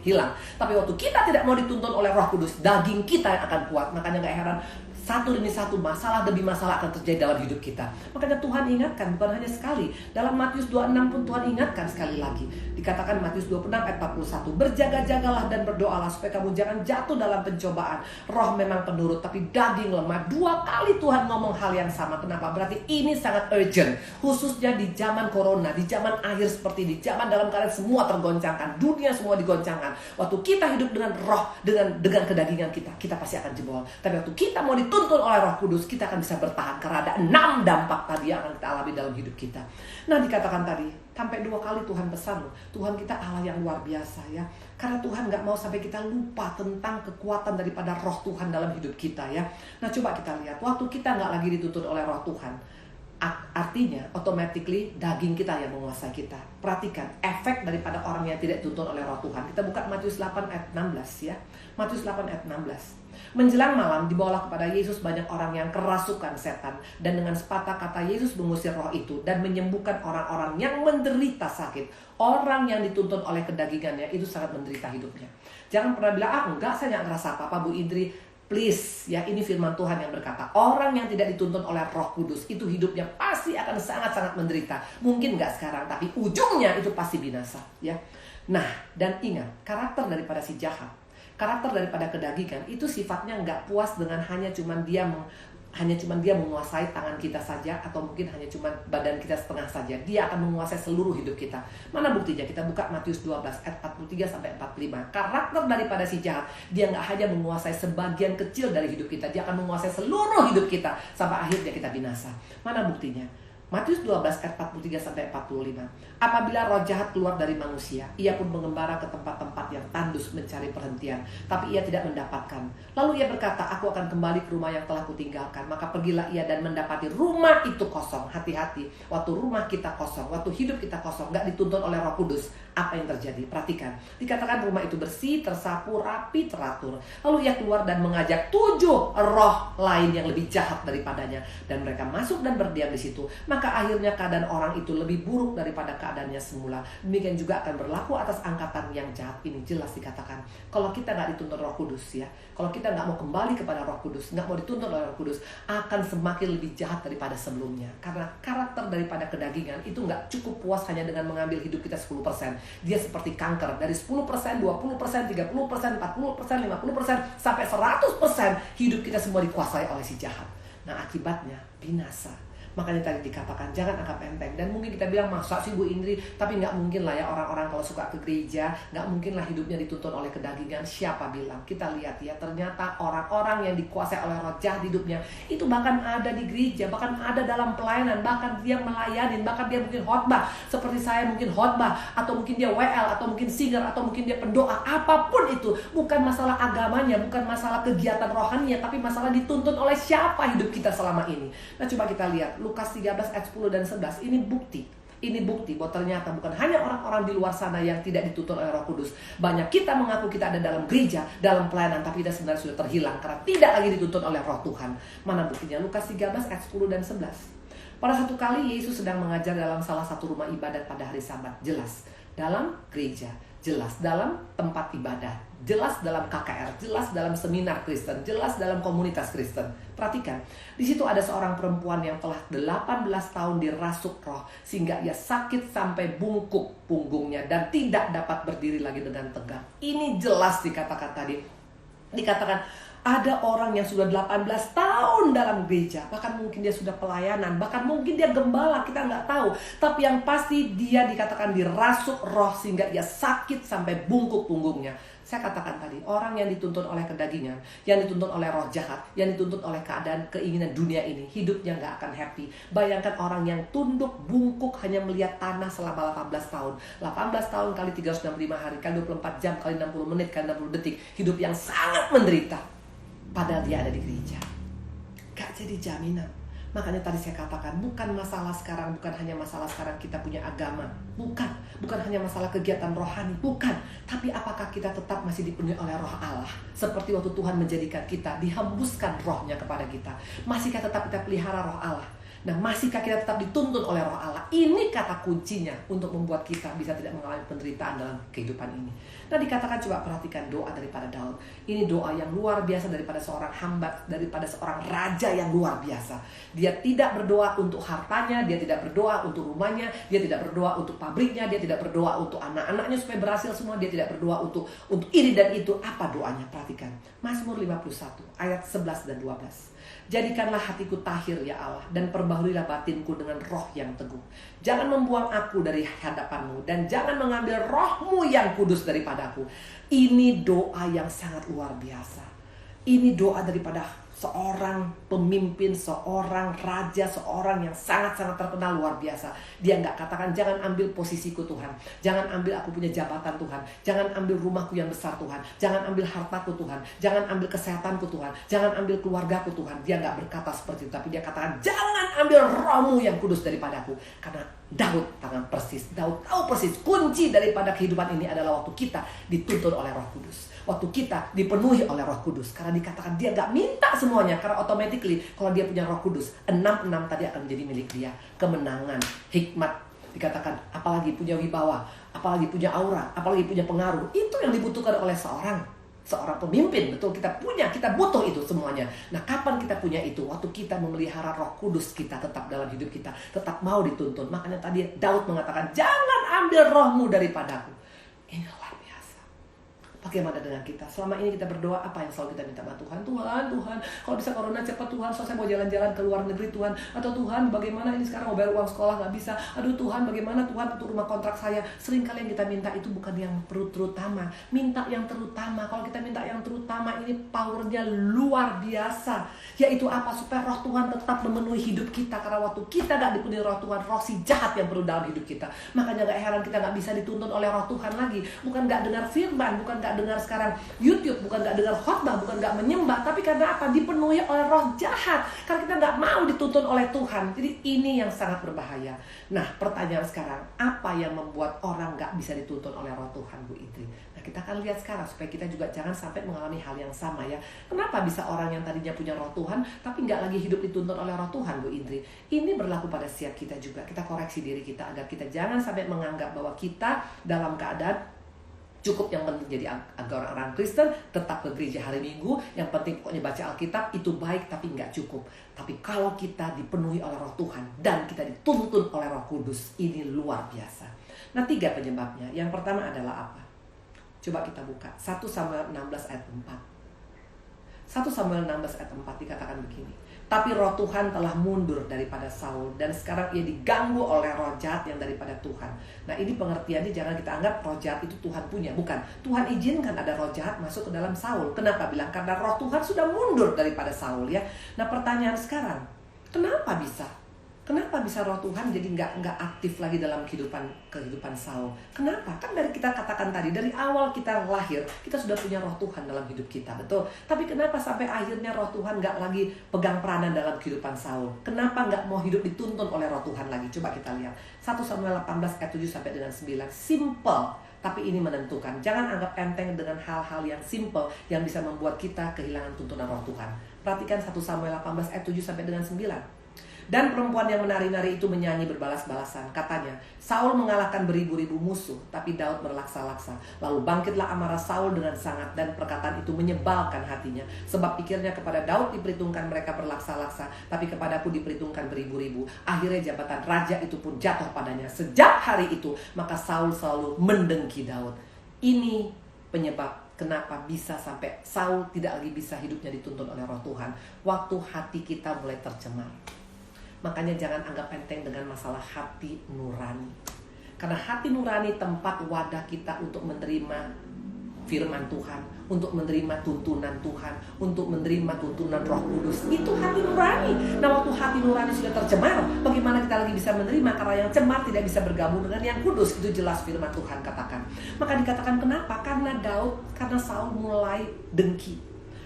hilang. Tapi waktu kita tidak mau dituntun oleh Roh Kudus, daging kita yang akan kuat. Makanya gak heran, satu demi satu masalah demi masalah akan terjadi dalam hidup kita. Makanya Tuhan ingatkan, bukan hanya sekali. Dalam Matius 26 pun Tuhan ingatkan sekali lagi. Dikatakan Matius 26 ayat 41, berjaga-jagalah dan berdoalah supaya kamu jangan jatuh dalam pencobaan. Roh memang penurut, tapi daging lemah. 2 kali Tuhan ngomong hal yang sama. Kenapa? Berarti ini sangat urgent. Khususnya di zaman corona, di zaman akhir seperti ini, zaman dalam keadaan semua tergoncangkan, dunia semua digoncangkan. Waktu kita hidup dengan roh, dengan kedagingan kita pasti akan jebol. Tapi waktu kita mau dituntun oleh Roh Kudus, kita akan bisa bertahan karena ada 6 dampak tadi yang akan kita alami dalam hidup kita. Nah dikatakan tadi, sampai 2 kali Tuhan pesan loh. Tuhan kita Allah yang luar biasa, ya. Karena Tuhan gak mau sampai kita lupa tentang kekuatan daripada roh Tuhan dalam hidup kita, ya. Nah coba kita lihat, waktu kita gak lagi dituntun oleh roh Tuhan, artinya automatically daging kita yang menguasai kita. Perhatikan efek daripada orang yang tidak dituntun oleh roh Tuhan. Kita buka Matius 8 ayat 16, ya. Matius 8 ayat 16. Menjelang malam dibawalah kepada Yesus banyak orang yang kerasukan setan, dan dengan sepatah kata Yesus mengusir roh itu dan menyembuhkan orang-orang yang menderita sakit. Orang yang dituntun oleh kedagingannya itu sangat menderita hidupnya. Jangan pernah bilang, enggak, saya nggak ngerasa apa-apa, Bu Indri. Please, ya, ini firman Tuhan yang berkata, orang yang tidak dituntun oleh Roh Kudus itu hidupnya pasti akan sangat-sangat menderita. Mungkin nggak sekarang, tapi ujungnya itu pasti binasa, ya. Nah, dan ingat, karakter daripada si jahat, karakter daripada kedagingan itu sifatnya nggak puas dengan hanya cuman dia menguasai tangan kita saja, atau mungkin hanya cuman badan kita setengah saja. Dia akan menguasai seluruh hidup kita. Mana buktinya? Kita buka Matius 12 ayat 43 sampai 45. Karakter daripada si jahat, dia nggak hanya menguasai sebagian kecil dari hidup kita, dia akan menguasai seluruh hidup kita sampai akhirnya kita binasa. Mana buktinya? Matius 12 ayat 43 sampai 45. Apabila roh jahat keluar dari manusia, ia pun mengembara ke tempat-tempat yang tandus mencari perhentian, tapi ia tidak mendapatkan. Lalu ia berkata, aku akan kembali ke rumah yang telah kutinggalkan. Maka pergilah ia dan mendapati rumah itu kosong. Hati-hati, waktu rumah kita kosong, waktu hidup kita kosong, gak dituntun oleh Roh Kudus, apa yang terjadi? Perhatikan, dikatakan rumah itu bersih, tersapu, rapi, teratur. Lalu ia keluar dan mengajak 7 roh lain yang lebih jahat daripadanya, dan mereka masuk dan berdiam di situ. Maka akhirnya keadaan orang itu lebih buruk daripada keadaannya semula. Demikian juga akan berlaku atas angkatan yang jahat ini. Jelas dikatakan, kalau kita gak dituntun Roh Kudus, ya, kalau kita gak mau kembali kepada Roh Kudus, gak mau dituntun oleh Roh Kudus, akan semakin lebih jahat daripada sebelumnya. Karena karakter daripada kedagingan itu gak cukup puas hanya dengan mengambil hidup kita 10%. Dia seperti kanker, dari 10%, 20%, 30%, 40%, 50%, sampai 100% hidup kita semua dikuasai oleh si jahat. Nah akibatnya binasa. Makanya tadi dikatakan jangan anggap enteng. Dan mungkin kita bilang, masa sih Bu Indri? Tapi nggak mungkin lah ya orang-orang kalau suka ke gereja, nggak mungkin lah hidupnya dituntun oleh kedagingan. Siapa bilang? Kita lihat ya, ternyata orang-orang yang dikuasai oleh roh jahat hidupnya itu bahkan ada di gereja, bahkan ada dalam pelayanan, bahkan dia melayani, bahkan dia mungkin khotbah seperti saya mungkin khotbah, atau mungkin dia WL, atau mungkin singer, atau mungkin dia pendoa. Apapun itu, bukan masalah agamanya, bukan masalah kegiatan rohaninya, tapi masalah dituntun oleh siapa hidup kita selama ini. Nah, coba kita lihat Lukas 13 ayat 10 dan 11. Ini bukti. Ini bukti bahwa ternyata bukan hanya orang-orang di luar sana yang tidak dituntun oleh Roh Kudus. Banyak kita mengaku kita ada dalam gereja, dalam pelayanan, tapi kita sebenarnya sudah terhilang karena tidak lagi dituntun oleh Roh Tuhan. Mana buktinya? Lukas 13 ayat 10 dan 11. Pada satu kali Yesus sedang mengajar dalam salah satu rumah ibadat pada hari Sabat. Jelas dalam gereja, jelas dalam tempat ibadah, jelas dalam KKR, jelas dalam seminar Kristen, jelas dalam komunitas Kristen. Perhatikan, di situ ada seorang perempuan yang telah 18 tahun dirasuk roh sehingga ia sakit sampai bungkuk punggungnya dan tidak dapat berdiri lagi dengan tegak. Ini jelas dikatakan tadi. Dikatakan ada orang yang sudah 18 tahun dalam gereja, bahkan mungkin dia sudah pelayanan, bahkan mungkin dia gembala, kita nggak tahu. Tapi yang pasti dia dikatakan dirasuk roh sehingga ia sakit sampai bungkuk punggungnya. Saya katakan tadi, orang yang dituntun oleh kedagingan, yang dituntun oleh roh jahat, yang dituntun oleh keadaan keinginan dunia ini, hidupnya nggak akan happy. Bayangkan orang yang tunduk bungkuk hanya melihat tanah selama 18 tahun. 18 tahun kali 365 hari, kali 24 jam, kali 60 menit, kali 60 detik. Hidup yang sangat menderita. Padahal dia ada di gereja. Gak jadi jaminan. Makanya tadi saya katakan, bukan masalah sekarang, bukan hanya masalah sekarang kita punya agama. Bukan hanya masalah kegiatan rohani, bukan. Tapi apakah kita tetap masih dipenuhi oleh roh Allah? Seperti waktu Tuhan menjadikan kita, dihembuskan rohnya kepada kita. Masihkah tetap kita pelihara roh Allah? Nah, masihkah kita tetap dituntun oleh roh Allah? Ini kata kuncinya untuk membuat kita bisa tidak mengalami penderitaan dalam kehidupan ini. Nah, dikatakan, coba perhatikan doa daripada Daud. Ini doa yang luar biasa daripada seorang hamba, daripada seorang raja yang luar biasa. Dia tidak berdoa untuk hartanya, dia tidak berdoa untuk rumahnya, dia tidak berdoa untuk pabriknya, dia tidak berdoa untuk anak-anaknya supaya berhasil semua, dia tidak berdoa untuk ini dan itu. Apa doanya? Perhatikan. Mazmur 51 ayat 11 dan 12. Jadikanlah hatiku tahir ya Allah, dan perbaharuilah batinku dengan roh yang teguh. Jangan membuang aku dari hadapanmu, dan jangan mengambil rohmu yang kudus daripadaku. Ini doa yang sangat luar biasa. Ini doa daripada seorang pemimpin, seorang raja, seorang yang sangat-sangat terkenal luar biasa. Dia nggak katakan, jangan ambil posisiku Tuhan, jangan ambil aku punya jabatan Tuhan, jangan ambil rumahku yang besar Tuhan, jangan ambil hartaku Tuhan, jangan ambil kesehatanku Tuhan, jangan ambil keluargaku Tuhan. Dia nggak berkata seperti itu, tapi dia katakan, jangan ambil rohmu yang kudus daripadaku. Karena Daud tangan persis, Daud tahu persis kunci daripada kehidupan ini adalah waktu kita dituntun oleh Roh Kudus, waktu kita dipenuhi oleh Roh Kudus. Karena dikatakan dia gak minta semuanya, karena automatically kalau dia punya Roh Kudus, 6 tadi akan menjadi milik dia. Kemenangan, hikmat, dikatakan apalagi punya wibawa, apalagi punya aura, apalagi punya pengaruh. Itu yang dibutuhkan oleh seorang pemimpin. Betul, kita butuh itu semuanya. Nah, kapan kita punya itu? Waktu kita memelihara Roh Kudus kita tetap dalam hidup kita, tetap mau dituntun. Makanya tadi Daud mengatakan, jangan ambil rohmu daripadaku. Ini luar biasa. Bagaimana dengan kita? Selama ini kita berdoa, apa yang selalu kita minta sama Tuhan? Tuhan, kalau bisa corona cepat Tuhan, soalnya saya mau jalan-jalan ke luar negeri Tuhan. Atau Tuhan, bagaimana ini sekarang mau bayar uang sekolah gak bisa. Aduh Tuhan, bagaimana Tuhan untuk rumah kontrak saya. Seringkali yang kita minta itu bukan yang terutama. Minta yang terutama. Kalau kita minta yang terutama, ini powernya luar biasa. Yaitu apa? Supaya roh Tuhan tetap memenuhi hidup kita. Karena waktu kita gak dipenuhi roh Tuhan, roh si jahat yang perlu dalam hidup kita. Makanya gak heran kita gak bisa dituntun oleh roh Tuhan lagi. Bukan gak dengar firman, bukan gak dengar sekarang YouTube, bukan gak dengar khotbah, bukan gak menyembah, tapi karena apa? Dipenuhi oleh roh jahat. Karena kita gak mau dituntun oleh Tuhan. Jadi ini yang sangat berbahaya. Nah, pertanyaan sekarang, apa yang membuat orang gak bisa dituntun oleh roh Tuhan, Bu Indri? Nah, kita akan lihat sekarang supaya kita juga jangan sampai mengalami hal yang sama ya. Kenapa bisa orang yang tadinya punya roh Tuhan tapi gak lagi hidup dituntun oleh roh Tuhan, Bu Indri? Ini berlaku pada setiap kita juga. Kita koreksi diri kita agar kita jangan sampai menganggap bahwa kita dalam keadaan cukup yang penting jadi orang Kristen, tetap ke gereja hari Minggu, yang penting pokoknya baca Alkitab, itu baik tapi nggak cukup. Tapi kalau kita dipenuhi oleh roh Tuhan dan kita dituntun oleh Roh Kudus, ini luar biasa. Nah, 3 penyebabnya. Yang pertama adalah apa? Coba kita buka 1 Samuel 16 ayat 4. 1 Samuel 16 ayat 4 dikatakan begini. Tapi roh Tuhan telah mundur daripada Saul, dan sekarang ia diganggu oleh roh jahat yang daripada Tuhan. Nah, ini pengertiannya, jangan kita anggap roh jahat itu Tuhan punya. Bukan, Tuhan izinkan ada roh jahat masuk ke dalam Saul. Kenapa bilang? Karena roh Tuhan sudah mundur daripada Saul ya. Nah, pertanyaan sekarang, kenapa bisa? Kenapa bisa roh Tuhan jadi nggak aktif lagi dalam kehidupan Saul? Kenapa? Kan dari kita katakan tadi, dari awal kita lahir, kita sudah punya roh Tuhan dalam hidup kita, betul? Tapi kenapa sampai akhirnya roh Tuhan nggak lagi pegang peranan dalam kehidupan Saul? Kenapa nggak mau hidup dituntun oleh roh Tuhan lagi? Coba kita lihat. 1 Samuel 18 ayat 7 sampai dengan 9. Simple, tapi ini menentukan. Jangan anggap enteng dengan hal-hal yang simple yang bisa membuat kita kehilangan tuntunan roh Tuhan. Perhatikan 1 Samuel 18 ayat 7 sampai dengan 9. Dan perempuan yang menari-nari itu menyanyi berbalas-balasan. Katanya, Saul mengalahkan beribu-ribu musuh, tapi Daud berlaksa-laksa. Lalu bangkitlah amarah Saul dengan sangat, dan perkataan itu menyebalkan hatinya. Sebab pikirnya kepada Daud diperhitungkan mereka berlaksa-laksa, tapi kepadaku diperhitungkan beribu-ribu. Akhirnya jabatan raja itu pun jatuh padanya. Sejak hari itu, maka Saul selalu mendengki Daud. Ini penyebab kenapa bisa sampai Saul tidak lagi bisa hidupnya dituntun oleh roh Tuhan. Waktu hati kita mulai tercemar. Makanya jangan anggap enteng dengan masalah hati nurani. Karena hati nurani tempat wadah kita untuk menerima firman Tuhan, untuk menerima tuntunan Tuhan, untuk menerima tuntunan Roh Kudus. Itu hati nurani. Nah, waktu hati nurani sudah tercemar, bagaimana kita lagi bisa menerima? Karena yang cemar tidak bisa bergabung dengan yang kudus. Itu jelas firman Tuhan katakan. Maka dikatakan kenapa? Karena Saul mulai dengki.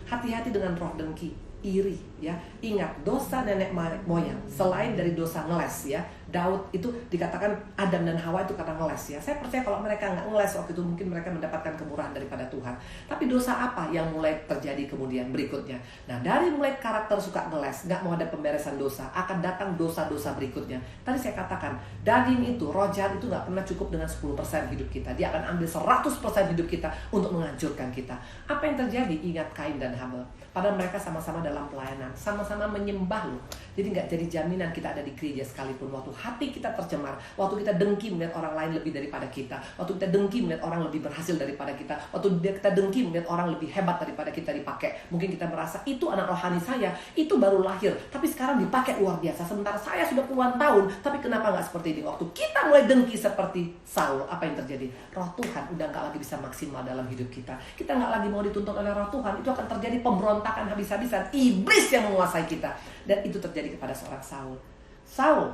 Hati-hati dengan roh dengki, iri ya. Ingat, dosa nenek moyang selain dari dosa ngeles ya. Daud itu dikatakan Adam dan Hawa itu karena ngeles ya. Saya percaya kalau mereka nggak ngeles waktu itu, mungkin mereka mendapatkan kemurahan daripada Tuhan. Tapi dosa apa yang mulai terjadi kemudian berikutnya? Nah, dari mulai karakter suka ngeles, nggak mau ada pemberesan dosa, akan datang dosa-dosa berikutnya. Tadi saya katakan, daging itu, roh jahat itu nggak pernah cukup dengan 10% hidup kita. Dia akan ambil 100% hidup kita untuk menghancurkan kita. Apa yang terjadi? Ingat Kain dan Habel. Padahal mereka sama-sama dalam pelayanan, sama-sama menyembah loh. Jadi nggak jadi jaminan kita ada di gereja sekalipun. Waktu hati kita tercemar, waktu kita dengki melihat orang lain lebih daripada kita, waktu kita dengki melihat orang lebih berhasil daripada kita, waktu kita dengki melihat orang lebih hebat daripada kita dipakai, mungkin kita merasa itu anak rohani saya, itu baru lahir, tapi sekarang dipakai luar biasa. Sementara saya sudah puluhan tahun, tapi kenapa nggak seperti ini? Waktu kita mulai dengki seperti Saul, apa yang terjadi? Roh Tuhan udah nggak lagi bisa maksimal dalam hidup kita. Kita nggak lagi mau dituntun oleh roh Tuhan. Itu akan terjadi pemberontakan habis-habisan. Iblis yang menguasai kita. Dan itu terjadi kepada seorang Saul. Saul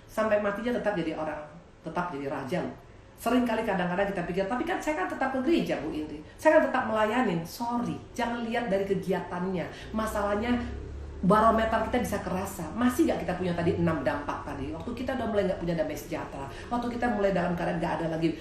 sampai matinya tetap jadi raja. Seringkali kadang-kadang kita pikir, tapi kan saya kan tetap ke gereja Bu Indri, saya kan tetap melayanin. Sorry, jangan lihat dari kegiatannya. Masalahnya barometer kita bisa kerasa. Masih gak kita punya tadi 6 dampak tadi? Waktu kita udah mulai gak punya damai sejahtera, waktu kita mulai dalam keadaan gak ada lagi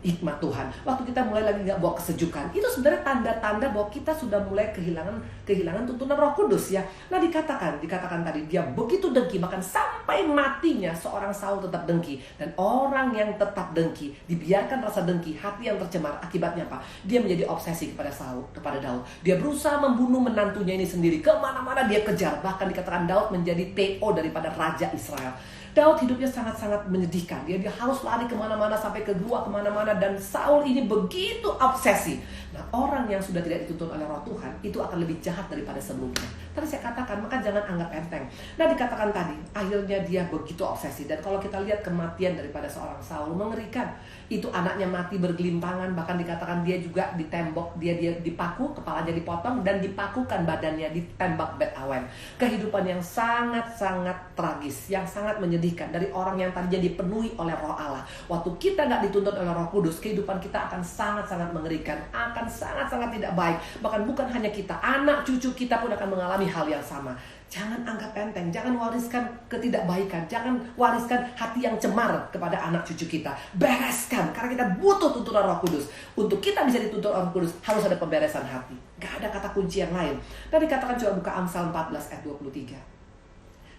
hikmat Tuhan, waktu kita mulai lagi gak bawa kesejukan, itu sebenarnya tanda-tanda bahwa kita sudah mulai kehilangan tuntunan Roh Kudus ya. Nah dikatakan tadi dia begitu dengki, bahkan sampai matinya seorang Saul tetap dengki. Dan orang yang tetap dengki, dibiarkan rasa dengki, hati yang tercemar, akibatnya apa? Dia menjadi obsesi kepada Daud. Dia berusaha membunuh menantunya ini sendiri. Kemana-mana dia kejar. Bahkan dikatakan Daud menjadi PO daripada Raja Israel. Daud hidupnya sangat-sangat menyedihkan. Dia harus lari kemana-mana, sampai ke gua kemana-mana. Dan Saul ini begitu obsesi. Nah, orang yang sudah tidak dituntun oleh roh Tuhan, itu akan lebih jahat daripada sebelumnya. Tadi saya katakan, maka jangan anggap enteng. Nah, dikatakan tadi, akhirnya dia begitu obsesi. Dan kalau kita lihat kematian daripada seorang Saul, mengerikan. Itu anaknya mati bergelimpangan. Bahkan dikatakan dia juga ditembok. Dia dipaku, kepalanya dipotong, dan dipakukan badannya, ditembak Bet Awen. Kehidupan yang sangat-sangat tragis, yang sangat menyedihkan dari orang yang tadinya dipenuhi oleh roh Allah. Waktu kita gak dituntun oleh Roh Kudus, kehidupan kita akan sangat-sangat mengerikan, akan sangat-sangat tidak baik. Bahkan bukan hanya kita, anak cucu kita pun akan mengalami hal yang sama. Jangan anggap enteng, jangan wariskan ketidakbaikan, jangan wariskan hati yang cemar kepada anak cucu kita. Bereskan, karena kita butuh tuntunan Roh Kudus. Untuk kita bisa dituntun Roh Kudus, harus ada pemberesan hati. Gak ada kata kunci yang lain. Dan dikatakan, coba buka Amsal 14 ayat 23.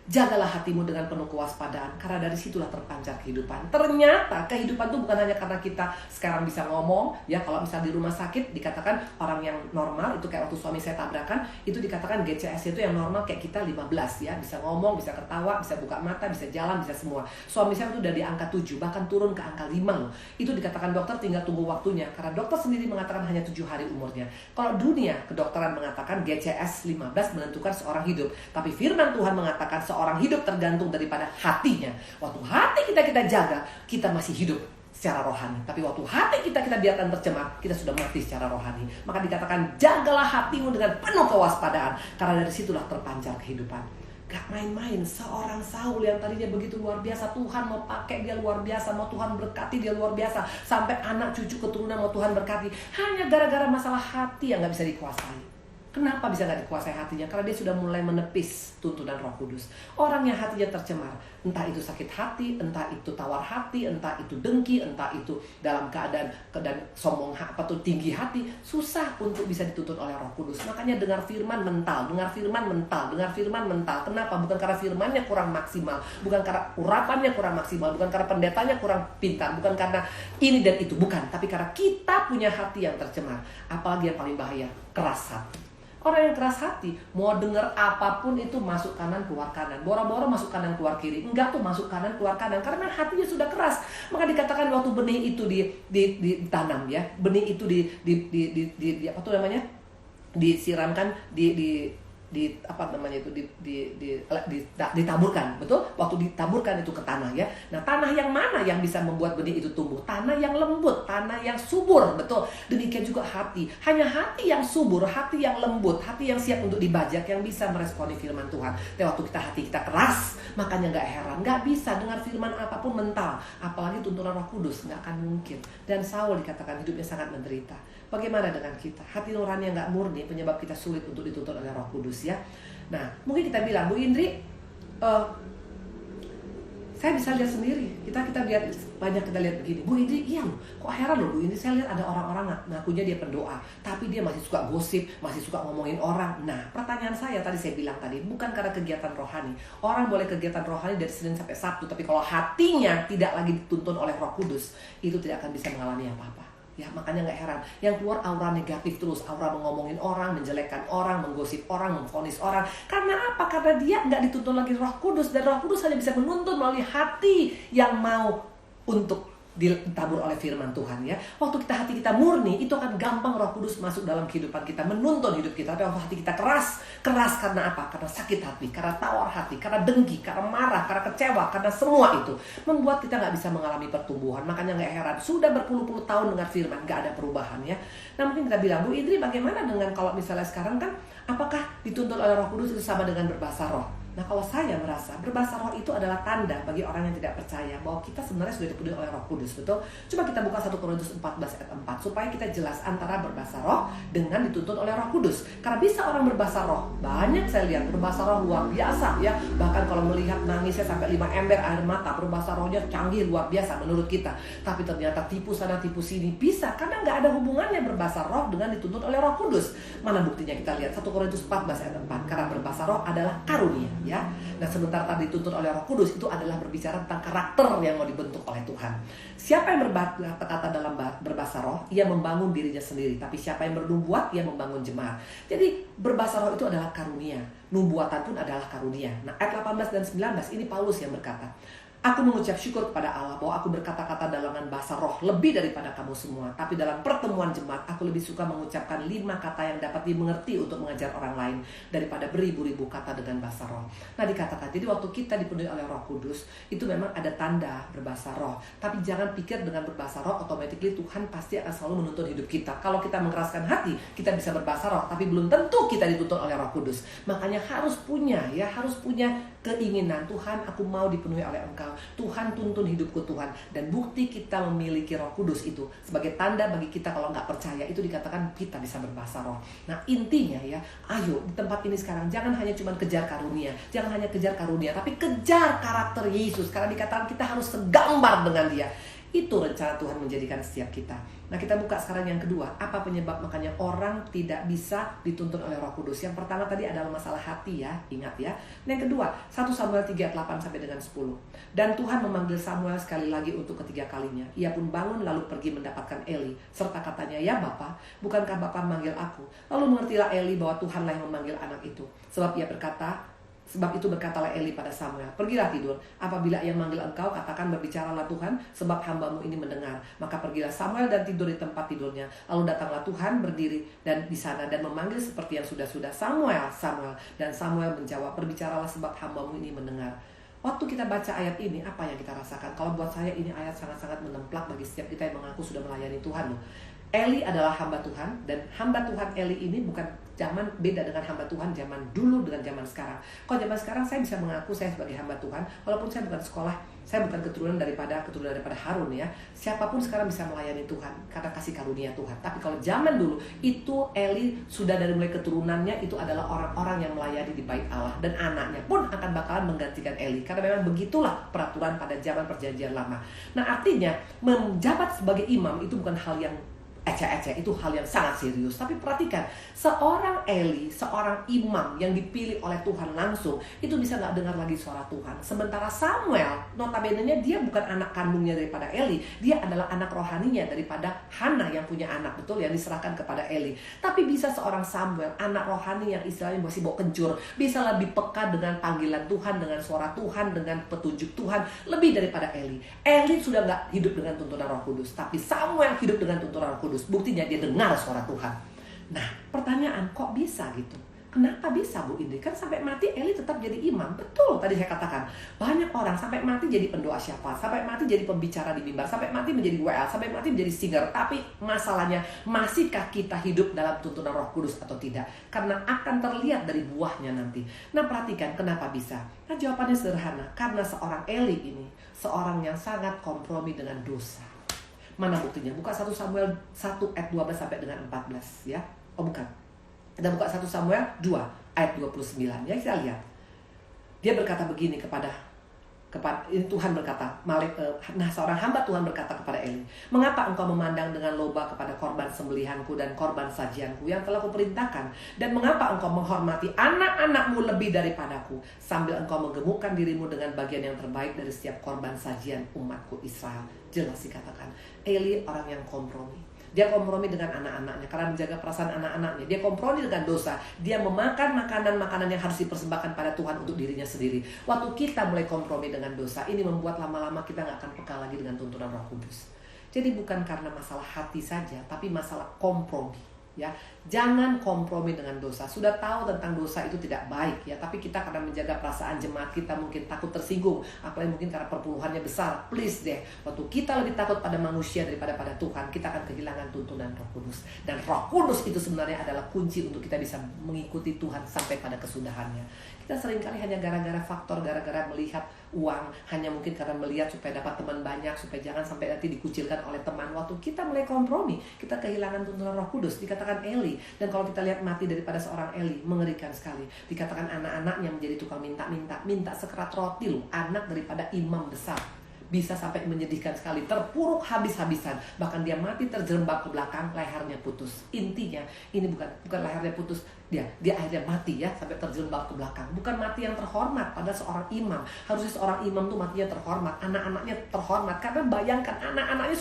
Jagalah hatimu dengan penuh kewaspadaan, karena dari situlah terpancar kehidupan. Ternyata kehidupan itu bukan hanya karena kita sekarang bisa ngomong, ya kalau misalnya di rumah sakit dikatakan orang yang normal, itu kayak waktu suami saya tabrakan, itu dikatakan GCS itu yang normal kayak kita 15 ya, bisa ngomong, bisa ketawa, bisa buka mata, bisa jalan, bisa semua. Suami saya itu udah di angka 7, bahkan turun ke angka 5 loh. Itu dikatakan dokter tinggal tunggu waktunya, karena dokter sendiri mengatakan hanya 7 hari umurnya. Kalau dunia kedokteran mengatakan GCS 15 menentukan seorang hidup, tapi firman Tuhan mengatakan orang hidup tergantung daripada hatinya. Waktu hati kita jaga, kita masih hidup secara rohani. Tapi waktu hati kita biarkan tercemar, kita sudah mati secara rohani. Maka dikatakan jagalah hatimu dengan penuh kewaspadaan, karena dari situlah terpancar kehidupan. Gak main-main, seorang Saul yang tadinya begitu luar biasa, Tuhan mau pakai dia luar biasa, mau Tuhan berkati dia luar biasa, sampai anak cucu keturunan mau Tuhan berkati, hanya gara-gara masalah hati yang gak bisa dikuasai. Kenapa bisa gak dikuasai hatinya? Karena dia sudah mulai menepis tuntunan Roh Kudus. Orang yang hatinya tercemar, entah itu sakit hati, entah itu tawar hati, entah itu dengki, entah itu dalam keadaan sombong atau tinggi hati, susah untuk bisa dituntun oleh Roh Kudus. Makanya dengar firman mental, dengar firman mental, dengar firman mental. Kenapa? Bukan karena firmannya kurang maksimal, bukan karena urapannya kurang maksimal, bukan karena pendetanya kurang pintar, bukan karena ini dan itu, bukan. Tapi karena kita punya hati yang tercemar. Apalagi yang paling bahaya, keras hati. Orang yang keras hati, mau dengar apapun itu masuk kanan keluar kanan, boro-boro masuk kanan keluar kiri, enggak tuh masuk kanan keluar kanan, karena hatinya sudah keras. Maka dikatakan waktu benih itu ditanam ya, benih itu apa tuh namanya, disiramkan, ditaburkan, betul? Waktu ditaburkan itu ke tanah ya. Nah, tanah yang mana yang bisa membuat benih itu tumbuh? Tanah yang lembut, tanah yang subur, betul? Demikian juga hati. Hanya hati yang subur, hati yang lembut, hati yang siap untuk dibajak, yang bisa meresponi firman Tuhan. Dan waktu hati kita keras, makanya gak heran, gak bisa dengar firman apapun mental, apalagi tuntunan Roh Kudus, gak akan mungkin. Dan Saul dikatakan hidupnya sangat menderita. Bagaimana dengan kita? Hati nurani yang gak murni penyebab kita sulit untuk dituntun oleh Roh Kudus ya. Nah, mungkin kita bilang, Bu Indri, saya bisa lihat sendiri. Kita lihat, banyak kita lihat begini. Bu Indri, iya loh, kok heran loh Bu Indri, saya lihat ada orang-orang ngakunya dia pendoa, tapi dia masih suka gosip, masih suka ngomongin orang. Nah, pertanyaan saya tadi saya bilang tadi, bukan karena kegiatan rohani. Orang boleh kegiatan rohani dari Senin sampai Sabtu, tapi kalau hatinya tidak lagi dituntun oleh Roh Kudus, itu tidak akan bisa mengalami apa-apa. Ya, makanya gak heran, yang keluar aura negatif terus, aura mengomongin orang, menjelekkan orang, menggosip orang, memvonis orang. Karena apa? Karena dia gak dituntun lagi Roh Kudus, dan Roh Kudus hanya bisa menuntun melalui hati yang mau untuk ditabur oleh firman Tuhan ya. Waktu hati kita murni, itu akan gampang Roh Kudus masuk dalam kehidupan kita, menuntun hidup kita. Tapi waktu hati kita keras karena apa? Karena sakit hati, karena tawar hati, karena dengki, karena marah, karena kecewa, karena semua itu membuat kita gak bisa mengalami pertumbuhan. Makanya gak heran, sudah berpuluh-puluh tahun dengar firman, gak ada perubahan ya. Nah, mungkin kita bilang, Bu Indri, bagaimana dengan kalau misalnya sekarang kan, apakah dituntun oleh Roh Kudus itu sama dengan berbahasa roh? Nah, kalau saya merasa berbahasa roh itu adalah tanda bagi orang yang tidak percaya bahwa kita sebenarnya sudah dipenuhi oleh Roh Kudus, betul? Coba kita buka 1 Korintus 14 ayat 4 supaya kita jelas antara berbahasa roh dengan dituntun oleh Roh Kudus. Karena bisa orang berbahasa roh, banyak saya lihat berbahasa roh luar biasa ya. Bahkan kalau melihat nangisnya sampai 5 ember air mata, berbahasa rohnya canggih luar biasa menurut kita. Tapi ternyata tipu sana tipu sini bisa, karena nggak ada hubungannya berbahasa roh dengan dituntun oleh Roh Kudus. Mana buktinya? Kita lihat 1 Korintus 14 ayat 4. Karena berbahasa roh adalah karunia ya. Nah, sebentar tadi dituntun oleh Roh Kudus itu adalah berbicara tentang karakter yang mau dibentuk oleh Tuhan. Siapa yang berkata dalam berbahasa roh, ia membangun dirinya sendiri. Tapi siapa yang bernubuat, ia membangun jemaat. Jadi berbahasa roh itu adalah karunia. Nubuatan pun adalah karunia. Nah, ayat 18 dan 19 ini Paulus yang berkata, aku mengucap syukur kepada Allah bahwa aku berkata-kata dalam bahasa roh lebih daripada kamu semua. Tapi dalam pertemuan jemaat, aku lebih suka mengucapkan 5 kata yang dapat dimengerti untuk mengajar orang lain daripada beribu-ribu kata dengan bahasa roh. Nah, dikatakan, jadi waktu kita dipenuhi oleh Roh Kudus, itu memang ada tanda berbahasa roh. Tapi jangan pikir dengan berbahasa roh, automatically Tuhan pasti akan selalu menuntun hidup kita. Kalau kita mengeraskan hati, kita bisa berbahasa roh, tapi belum tentu kita dituntun oleh Roh Kudus. Makanya harus punya keinginan, Tuhan, aku mau dipenuhi oleh Engkau. Tuhan, tuntun hidupku Tuhan. Dan bukti kita memiliki Roh Kudus itu sebagai tanda bagi kita. Kalau nggak percaya, itu dikatakan kita bisa berbahasa roh. Nah, intinya ya, ayo di tempat ini sekarang jangan hanya cuma kejar karunia, tapi kejar karakter Yesus. Karena dikatakan kita harus segambar dengan dia. Itu rencana Tuhan menjadikan setiap kita. Nah, kita buka sekarang yang kedua. Apa penyebab makanya orang tidak bisa dituntun oleh Roh Kudus? Yang pertama tadi adalah masalah hati ya, ingat ya. Yang kedua, 1 Samuel 3 ayat 8 sampai dengan 10. Dan Tuhan memanggil Samuel sekali lagi untuk ketiga kalinya. Ia pun bangun lalu pergi mendapatkan Eli. Serta katanya, "Ya Bapa, bukankah Bapa memanggil aku?" Lalu mengertilah Eli bahwa Tuhanlah yang memanggil anak itu. Sebab itu berkatalah Eli pada Samuel, "Pergilah tidur. Apabila ia manggil engkau, katakan, berbicaralah Tuhan, sebab hambamu ini mendengar." Maka pergilah Samuel dan tidur di tempat tidurnya. Lalu datanglah Tuhan berdiri dan di sana dan memanggil seperti yang sudah-sudah, "Samuel, Samuel." Dan Samuel menjawab, "Berbicaralah sebab hambamu ini mendengar." Waktu kita baca ayat ini, apa yang kita rasakan? Kalau buat saya ini ayat sangat-sangat menemplak bagi setiap kita yang mengaku sudah melayani Tuhan loh. Eli adalah hamba Tuhan, dan hamba Tuhan Eli ini bukan beda dengan hamba Tuhan zaman dulu dengan zaman sekarang. Kalau zaman sekarang saya bisa mengaku saya sebagai hamba Tuhan, walaupun saya bukan sekolah, saya bukan keturunan daripada Harun ya. Siapapun sekarang bisa melayani Tuhan karena kasih karunia Tuhan. Tapi kalau zaman dulu itu Eli sudah dari mulai keturunannya itu adalah orang-orang yang melayani di bait Allah, dan anaknya pun akan bakalan menggantikan Eli karena memang begitulah peraturan pada zaman perjanjian lama. Nah, artinya menjabat sebagai imam itu bukan hal yang eceh-eceh, itu hal yang sangat serius. Tapi perhatikan, seorang Eli, seorang imam yang dipilih oleh Tuhan langsung, itu bisa gak dengar lagi suara Tuhan. Sementara Samuel, notabene-nya dia bukan anak kandungnya daripada Eli, dia adalah anak rohaninya daripada Hana yang punya anak, betul, yang diserahkan kepada Eli. Tapi bisa seorang Samuel, anak rohani yang istilahnya masih bawa kencur, bisa lebih peka dengan panggilan Tuhan, dengan suara Tuhan, dengan petunjuk Tuhan, lebih daripada Eli. Eli sudah gak hidup dengan tuntunan Roh Kudus, tapi Samuel hidup dengan tuntunan Roh Kudus. Buktinya dia dengar suara Tuhan. Nah, pertanyaan, kok bisa gitu? Kenapa bisa, Bu Indri? Kan sampai mati Eli tetap jadi imam. Betul, tadi saya katakan. Banyak orang sampai mati jadi pendoa syafaat, sampai mati jadi pembicara di mimbar, sampai mati menjadi WL, sampai mati menjadi singer. Tapi masalahnya, masihkah kita hidup dalam tuntunan Roh Kudus atau tidak? Karena akan terlihat dari buahnya nanti. Nah, perhatikan kenapa bisa. Nah, jawabannya sederhana. Karena seorang Eli ini, seorang yang sangat kompromi dengan dosa. Mana buktinya? Buka 1 Samuel 1 ayat 12 sampai dengan 14 ya. Oh bukan. Kita buka 1 Samuel 2 ayat 29 ya, kita lihat. Dia berkata begini kepada Tuhan berkata, seorang hamba Tuhan berkata kepada Eli, "Mengapa engkau memandang dengan loba kepada korban sembelihanku dan korban sajianku yang telah kuperintahkan? Dan mengapa engkau menghormati anak-anakmu lebih daripadaku, sambil engkau menggemukkan dirimu dengan bagian yang terbaik dari setiap korban sajian umatku Israel?" Jelas dikatakan, Eli orang yang kompromi. Dia kompromi dengan anak-anaknya karena menjaga perasaan anak-anaknya. Dia kompromi dengan dosa. Dia memakan makanan-makanan yang harus dipersembahkan pada Tuhan untuk dirinya sendiri. Waktu kita mulai kompromi dengan dosa, ini membuat lama-lama kita gak akan peka lagi dengan tuntunan Roh Kudus. Jadi bukan karena masalah hati saja, tapi masalah kompromi. Ya, jangan kompromi dengan dosa. Sudah tahu tentang dosa itu tidak baik ya, tapi kita karena menjaga perasaan jemaat kita mungkin takut tersinggung, apalagi mungkin karena perpuluhannya besar. Please deh, waktu kita lebih takut pada manusia daripada pada Tuhan, kita akan kehilangan tuntunan Roh Kudus. Dan Roh Kudus itu sebenarnya adalah kunci untuk kita bisa mengikuti Tuhan sampai pada kesudahannya. Kita seringkali hanya gara-gara melihat uang, hanya mungkin karena melihat supaya dapat teman banyak, supaya jangan sampai nanti dikucilkan oleh teman. Waktu kita mulai kompromi, kita kehilangan tuntunan Roh Kudus. Dikatakan Eli, dan kalau kita lihat mati daripada seorang Eli, mengerikan sekali. Dikatakan anak-anaknya menjadi tukang minta sekerat roti loh, anak daripada imam besar. Bisa sampai menyedihkan sekali, terpuruk habis-habisan, bahkan dia mati terjerembab ke belakang, lehernya putus. Intinya ini bukan lehernya putus, dia akhirnya mati ya, sampai terjerembab ke belakang. Bukan mati yang terhormat pada seorang imam. Harusnya seorang imam tuh matinya terhormat, anak-anaknya terhormat, karena bayangkan anak-anaknya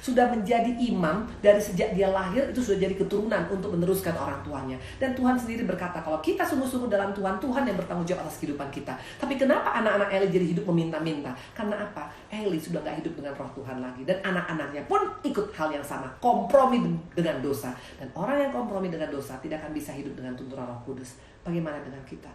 sudah menjadi imam dari sejak dia lahir, itu sudah jadi keturunan untuk meneruskan orang tuanya. Dan Tuhan sendiri berkata, kalau kita sungguh-sungguh dalam Tuhan, Tuhan yang bertanggung jawab atas kehidupan kita. Tapi kenapa anak-anak Eli jadi hidup meminta-minta? Karena apa? Eli sudah gak hidup dengan Roh Tuhan lagi, dan anak-anaknya pun ikut hal yang sama, kompromi dengan dosa. Dan orang yang kompromi dengan dosa tidak akan bisa hidup dengan tuntunan Roh Kudus. Bagaimana dengan kita?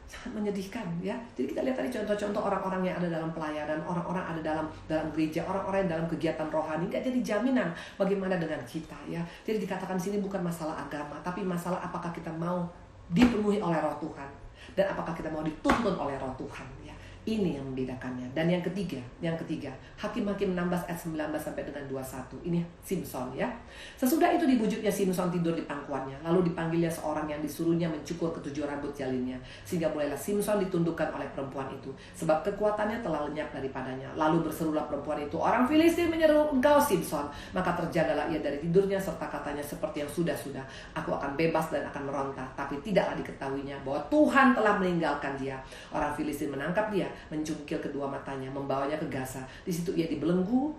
Sangat menyedihkan ya. Jadi kita lihat tadi contoh-contoh orang-orang yang ada dalam pelayanan, orang-orang ada dalam gereja, orang-orang yang dalam kegiatan rohani, gak jadi jaminan bagaimana dengan kita ya. Jadi dikatakan sini bukan masalah agama, tapi masalah apakah kita mau dipenuhi oleh Roh Tuhan, dan apakah kita mau dituntun oleh Roh Tuhan ya. Ini yang membedakannya. Dan yang ketiga, Hakim-Hakim 16 ayat 19 sampai dengan 21. Ini Simson ya. Sesudah itu dibujuknya Simson tidur di pangkuannya, lalu dipanggilnya seorang yang disuruhnya mencukur ketujuh rambut jalinnya, sehingga mulailah Simson ditundukkan oleh perempuan itu, sebab kekuatannya telah lenyap daripadanya. Lalu berserulah perempuan itu, orang Filistin menyeru engkau Simson. Maka terjagalah ia dari tidurnya, serta katanya seperti yang sudah-sudah, aku akan bebas dan akan meronta. Tapi tidaklah diketahuinya bahwa Tuhan telah meninggalkan dia. Orang Filistin menangkap dia, mencungkil kedua matanya, membawanya ke Gaza. Di situ ia dibelenggu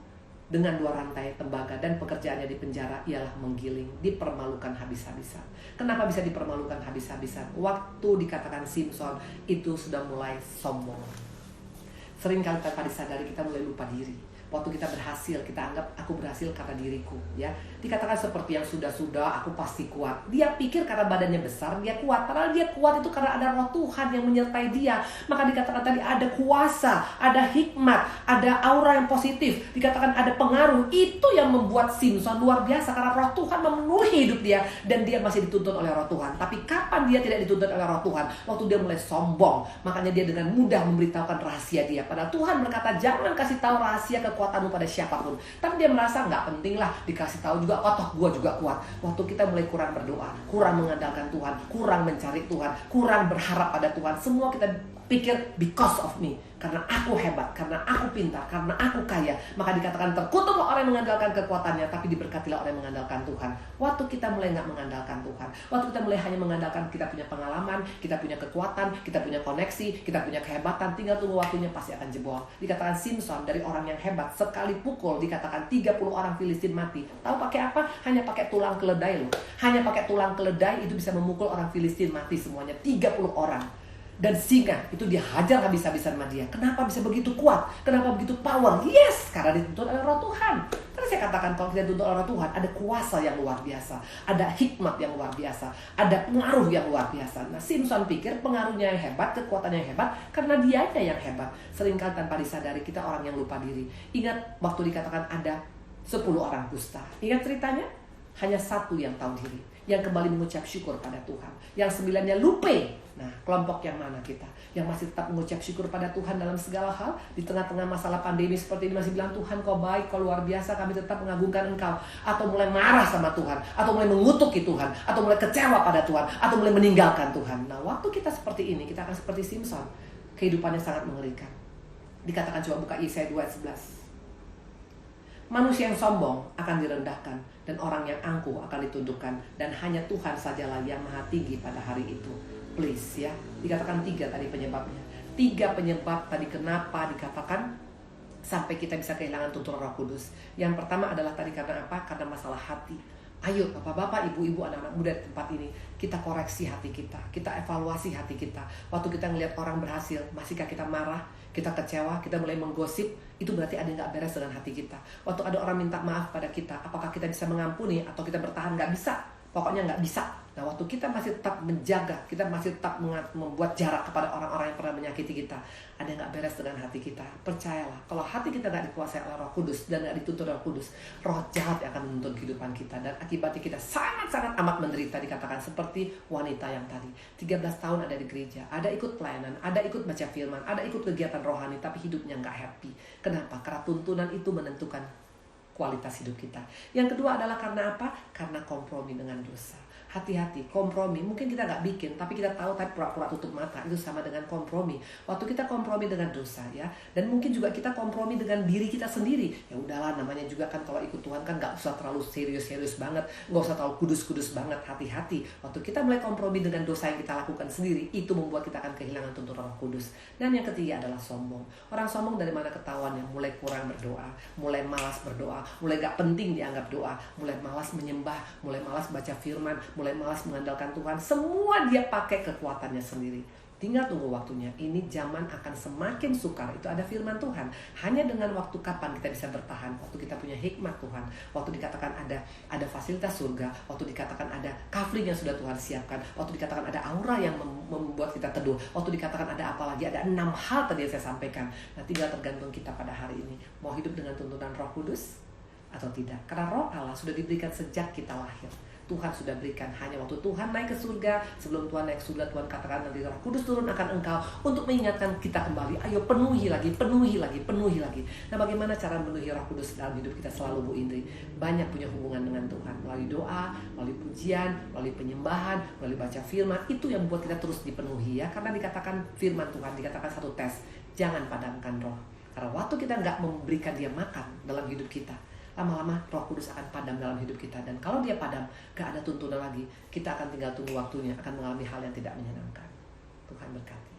dengan 2 rantai tembaga, dan pekerjaannya di penjara ialah menggiling, dipermalukan habis-habisan. Kenapa bisa dipermalukan habis-habisan? Waktu dikatakan Simson itu sudah mulai sombong. Seringkali tanpa disadari kita mulai lupa diri. Waktu kita berhasil, kita anggap aku berhasil karena diriku, ya. Dikatakan seperti yang sudah-sudah, aku pasti kuat. Dia pikir karena badannya besar, dia kuat. Padahal dia kuat itu karena ada roh Tuhan yang menyertai dia. Maka dikatakan tadi ada kuasa, ada hikmat, ada aura yang positif. Dikatakan ada pengaruh. Itu yang membuat Simson luar biasa, karena roh Tuhan memenuhi hidup dia. Dan dia masih dituntun oleh roh Tuhan. Tapi kapan dia tidak dituntun oleh roh Tuhan? Waktu dia mulai sombong. Makanya dia dengan mudah memberitahukan rahasia dia. Padahal Tuhan berkata, jangan kasih tahu rahasia kekuatanmu pada siapapun. Tapi dia merasa nggak penting lah dikasih tahu juga. Oh toh gue juga kuat. Waktu kita mulai kurang berdoa, kurang mengandalkan Tuhan, kurang mencari Tuhan, kurang berharap pada Tuhan, semua kita pikir because of me, karena aku hebat, karena aku pintar, karena aku kaya, maka dikatakan terkutuklah orang yang mengandalkan kekuatannya, tapi diberkatilah orang yang mengandalkan Tuhan. Waktu kita mulai nggak mengandalkan Tuhan, waktu kita mulai hanya mengandalkan kita punya pengalaman, kita punya kekuatan, kita punya koneksi, kita punya kehebatan, tinggal tunggu waktunya pasti akan jebol. Dikatakan Simson dari orang yang hebat, sekali pukul dikatakan 30 orang Filistin mati. Tahu pakai apa? Hanya pakai tulang keledai loh. Hanya pakai tulang keledai itu bisa memukul orang Filistin mati semuanya, 30 orang. Dan singa itu dia hajar habis-habisan sama dia. Kenapa bisa begitu kuat? Kenapa begitu power? Yes, karena dituntun oleh roh Tuhan. Karena saya katakan kalau kita dituntun oleh roh Tuhan, ada kuasa yang luar biasa, ada hikmat yang luar biasa, ada pengaruh yang luar biasa. Nah, Simson pikir pengaruhnya yang hebat, kekuatannya yang hebat, karena dianya yang hebat. Seringkali tanpa disadari kita orang yang lupa diri. Ingat waktu dikatakan ada 10 orang kusta. Ingat ceritanya? Hanya 1 yang tahu diri, yang kembali mengucap syukur pada Tuhan. Yang 9-nya lupa. Nah, kelompok yang mana kita? Yang masih tetap mengucap syukur pada Tuhan dalam segala hal? Di tengah-tengah masalah pandemi seperti ini masih bilang, Tuhan kau baik, kau luar biasa, kami tetap mengagungkan engkau. Atau mulai marah sama Tuhan, atau mulai mengutuki Tuhan, atau mulai kecewa pada Tuhan, atau mulai meninggalkan Tuhan. Nah, waktu kita seperti ini, kita akan seperti Simson. Kehidupannya sangat mengerikan. Dikatakan, coba buka Yesaya 2 ayat 11. Manusia yang sombong akan direndahkan, dan orang yang angkuh akan ditundukkan, dan hanya Tuhan sajalah yang maha tinggi pada hari itu. Please ya, dikatakan 3 tadi penyebabnya. 3 penyebab tadi kenapa dikatakan sampai kita bisa kehilangan tuntunan Roh Kudus. Yang pertama adalah tadi karena apa? Karena masalah hati. Ayo bapak-bapak, ibu-ibu, anak-anak muda di tempat ini, kita koreksi hati kita, kita evaluasi hati kita. Waktu kita ngelihat orang berhasil, masihkah kita marah, kita kecewa, kita mulai menggosip? Itu berarti ada yang gak beres dengan hati kita. Waktu ada orang minta maaf pada kita, apakah kita bisa mengampuni atau kita bertahan? Gak bisa, pokoknya gak bisa. Nah, waktu kita masih tetap menjaga, kita masih tetap membuat jarak kepada orang-orang yang pernah menyakiti kita, ada yang gak beres dengan hati kita. Percayalah, kalau hati kita gak dikuasai oleh Roh Kudus dan gak dituntun Roh Kudus, roh jahat yang akan menuntun kehidupan kita, dan akibatnya kita sangat-sangat amat menderita. Dikatakan seperti wanita yang tadi 13 tahun ada di gereja, ada ikut pelayanan, ada ikut baca firman, ada ikut kegiatan rohani, tapi hidupnya gak happy. Kenapa? Karena tuntunan itu menentukan kualitas hidup kita. Yang kedua adalah karena apa? Karena kompromi dengan dosa. Hati-hati, kompromi. Mungkin kita nggak bikin, tapi kita tahu, tapi pura-pura tutup mata. Itu sama dengan kompromi. Waktu kita kompromi dengan dosa, ya. Dan mungkin juga kita kompromi dengan diri kita sendiri. Ya udahlah, namanya juga kan kalau ikut Tuhan kan nggak usah terlalu serius-serius banget, nggak usah terlalu kudus-kudus banget. Hati-hati. Waktu kita mulai kompromi dengan dosa yang kita lakukan sendiri, itu membuat kita akan kehilangan tuntunan Roh Kudus. Dan yang ketiga adalah sombong. Orang sombong dari mana ketahuannya? Mulai kurang berdoa, mulai malas berdoa, mulai nggak penting dianggap doa, mulai malas menyembah, mulai malas baca firman, mulai malas mengandalkan Tuhan. Semua dia pakai kekuatannya sendiri. Tinggal tunggu waktunya. Ini zaman akan semakin sukar. Itu ada firman Tuhan. Hanya dengan waktu kapan kita bisa bertahan. Waktu kita punya hikmat Tuhan. Waktu dikatakan ada fasilitas surga. Waktu dikatakan ada covering yang sudah Tuhan siapkan. Waktu dikatakan ada aura yang membuat kita teduh. Waktu dikatakan ada apa lagi. Ada 6 hal tadi yang saya sampaikan. Nah, tinggal tergantung kita pada hari ini. Mau hidup dengan tuntunan Roh Kudus atau tidak. Karena Roh Allah sudah diberikan sejak kita lahir. Tuhan sudah berikan. Hanya waktu Tuhan naik ke surga, sebelum Tuhan naik ke surga, Tuhan katakan nanti Roh Kudus turun akan engkau untuk mengingatkan kita kembali. Ayo penuhi lagi, penuhi lagi, penuhi lagi. Nah, bagaimana cara memenuhi Roh Kudus dalam hidup kita selalu, Bu Indri? Banyak punya hubungan dengan Tuhan, melalui doa, melalui pujian, melalui penyembahan, melalui baca firman. Itu yang membuat kita terus dipenuhi ya. Karena dikatakan firman Tuhan, dikatakan satu tes, jangan padamkan roh. Karena waktu kita nggak memberikan dia makan dalam hidup kita, lama-lama Roh Kudus akan padam dalam hidup kita. Dan kalau dia padam, gak ada tuntunan lagi. Kita akan tinggal tunggu waktunya, akan mengalami hal yang tidak menyenangkan. Tuhan berkati.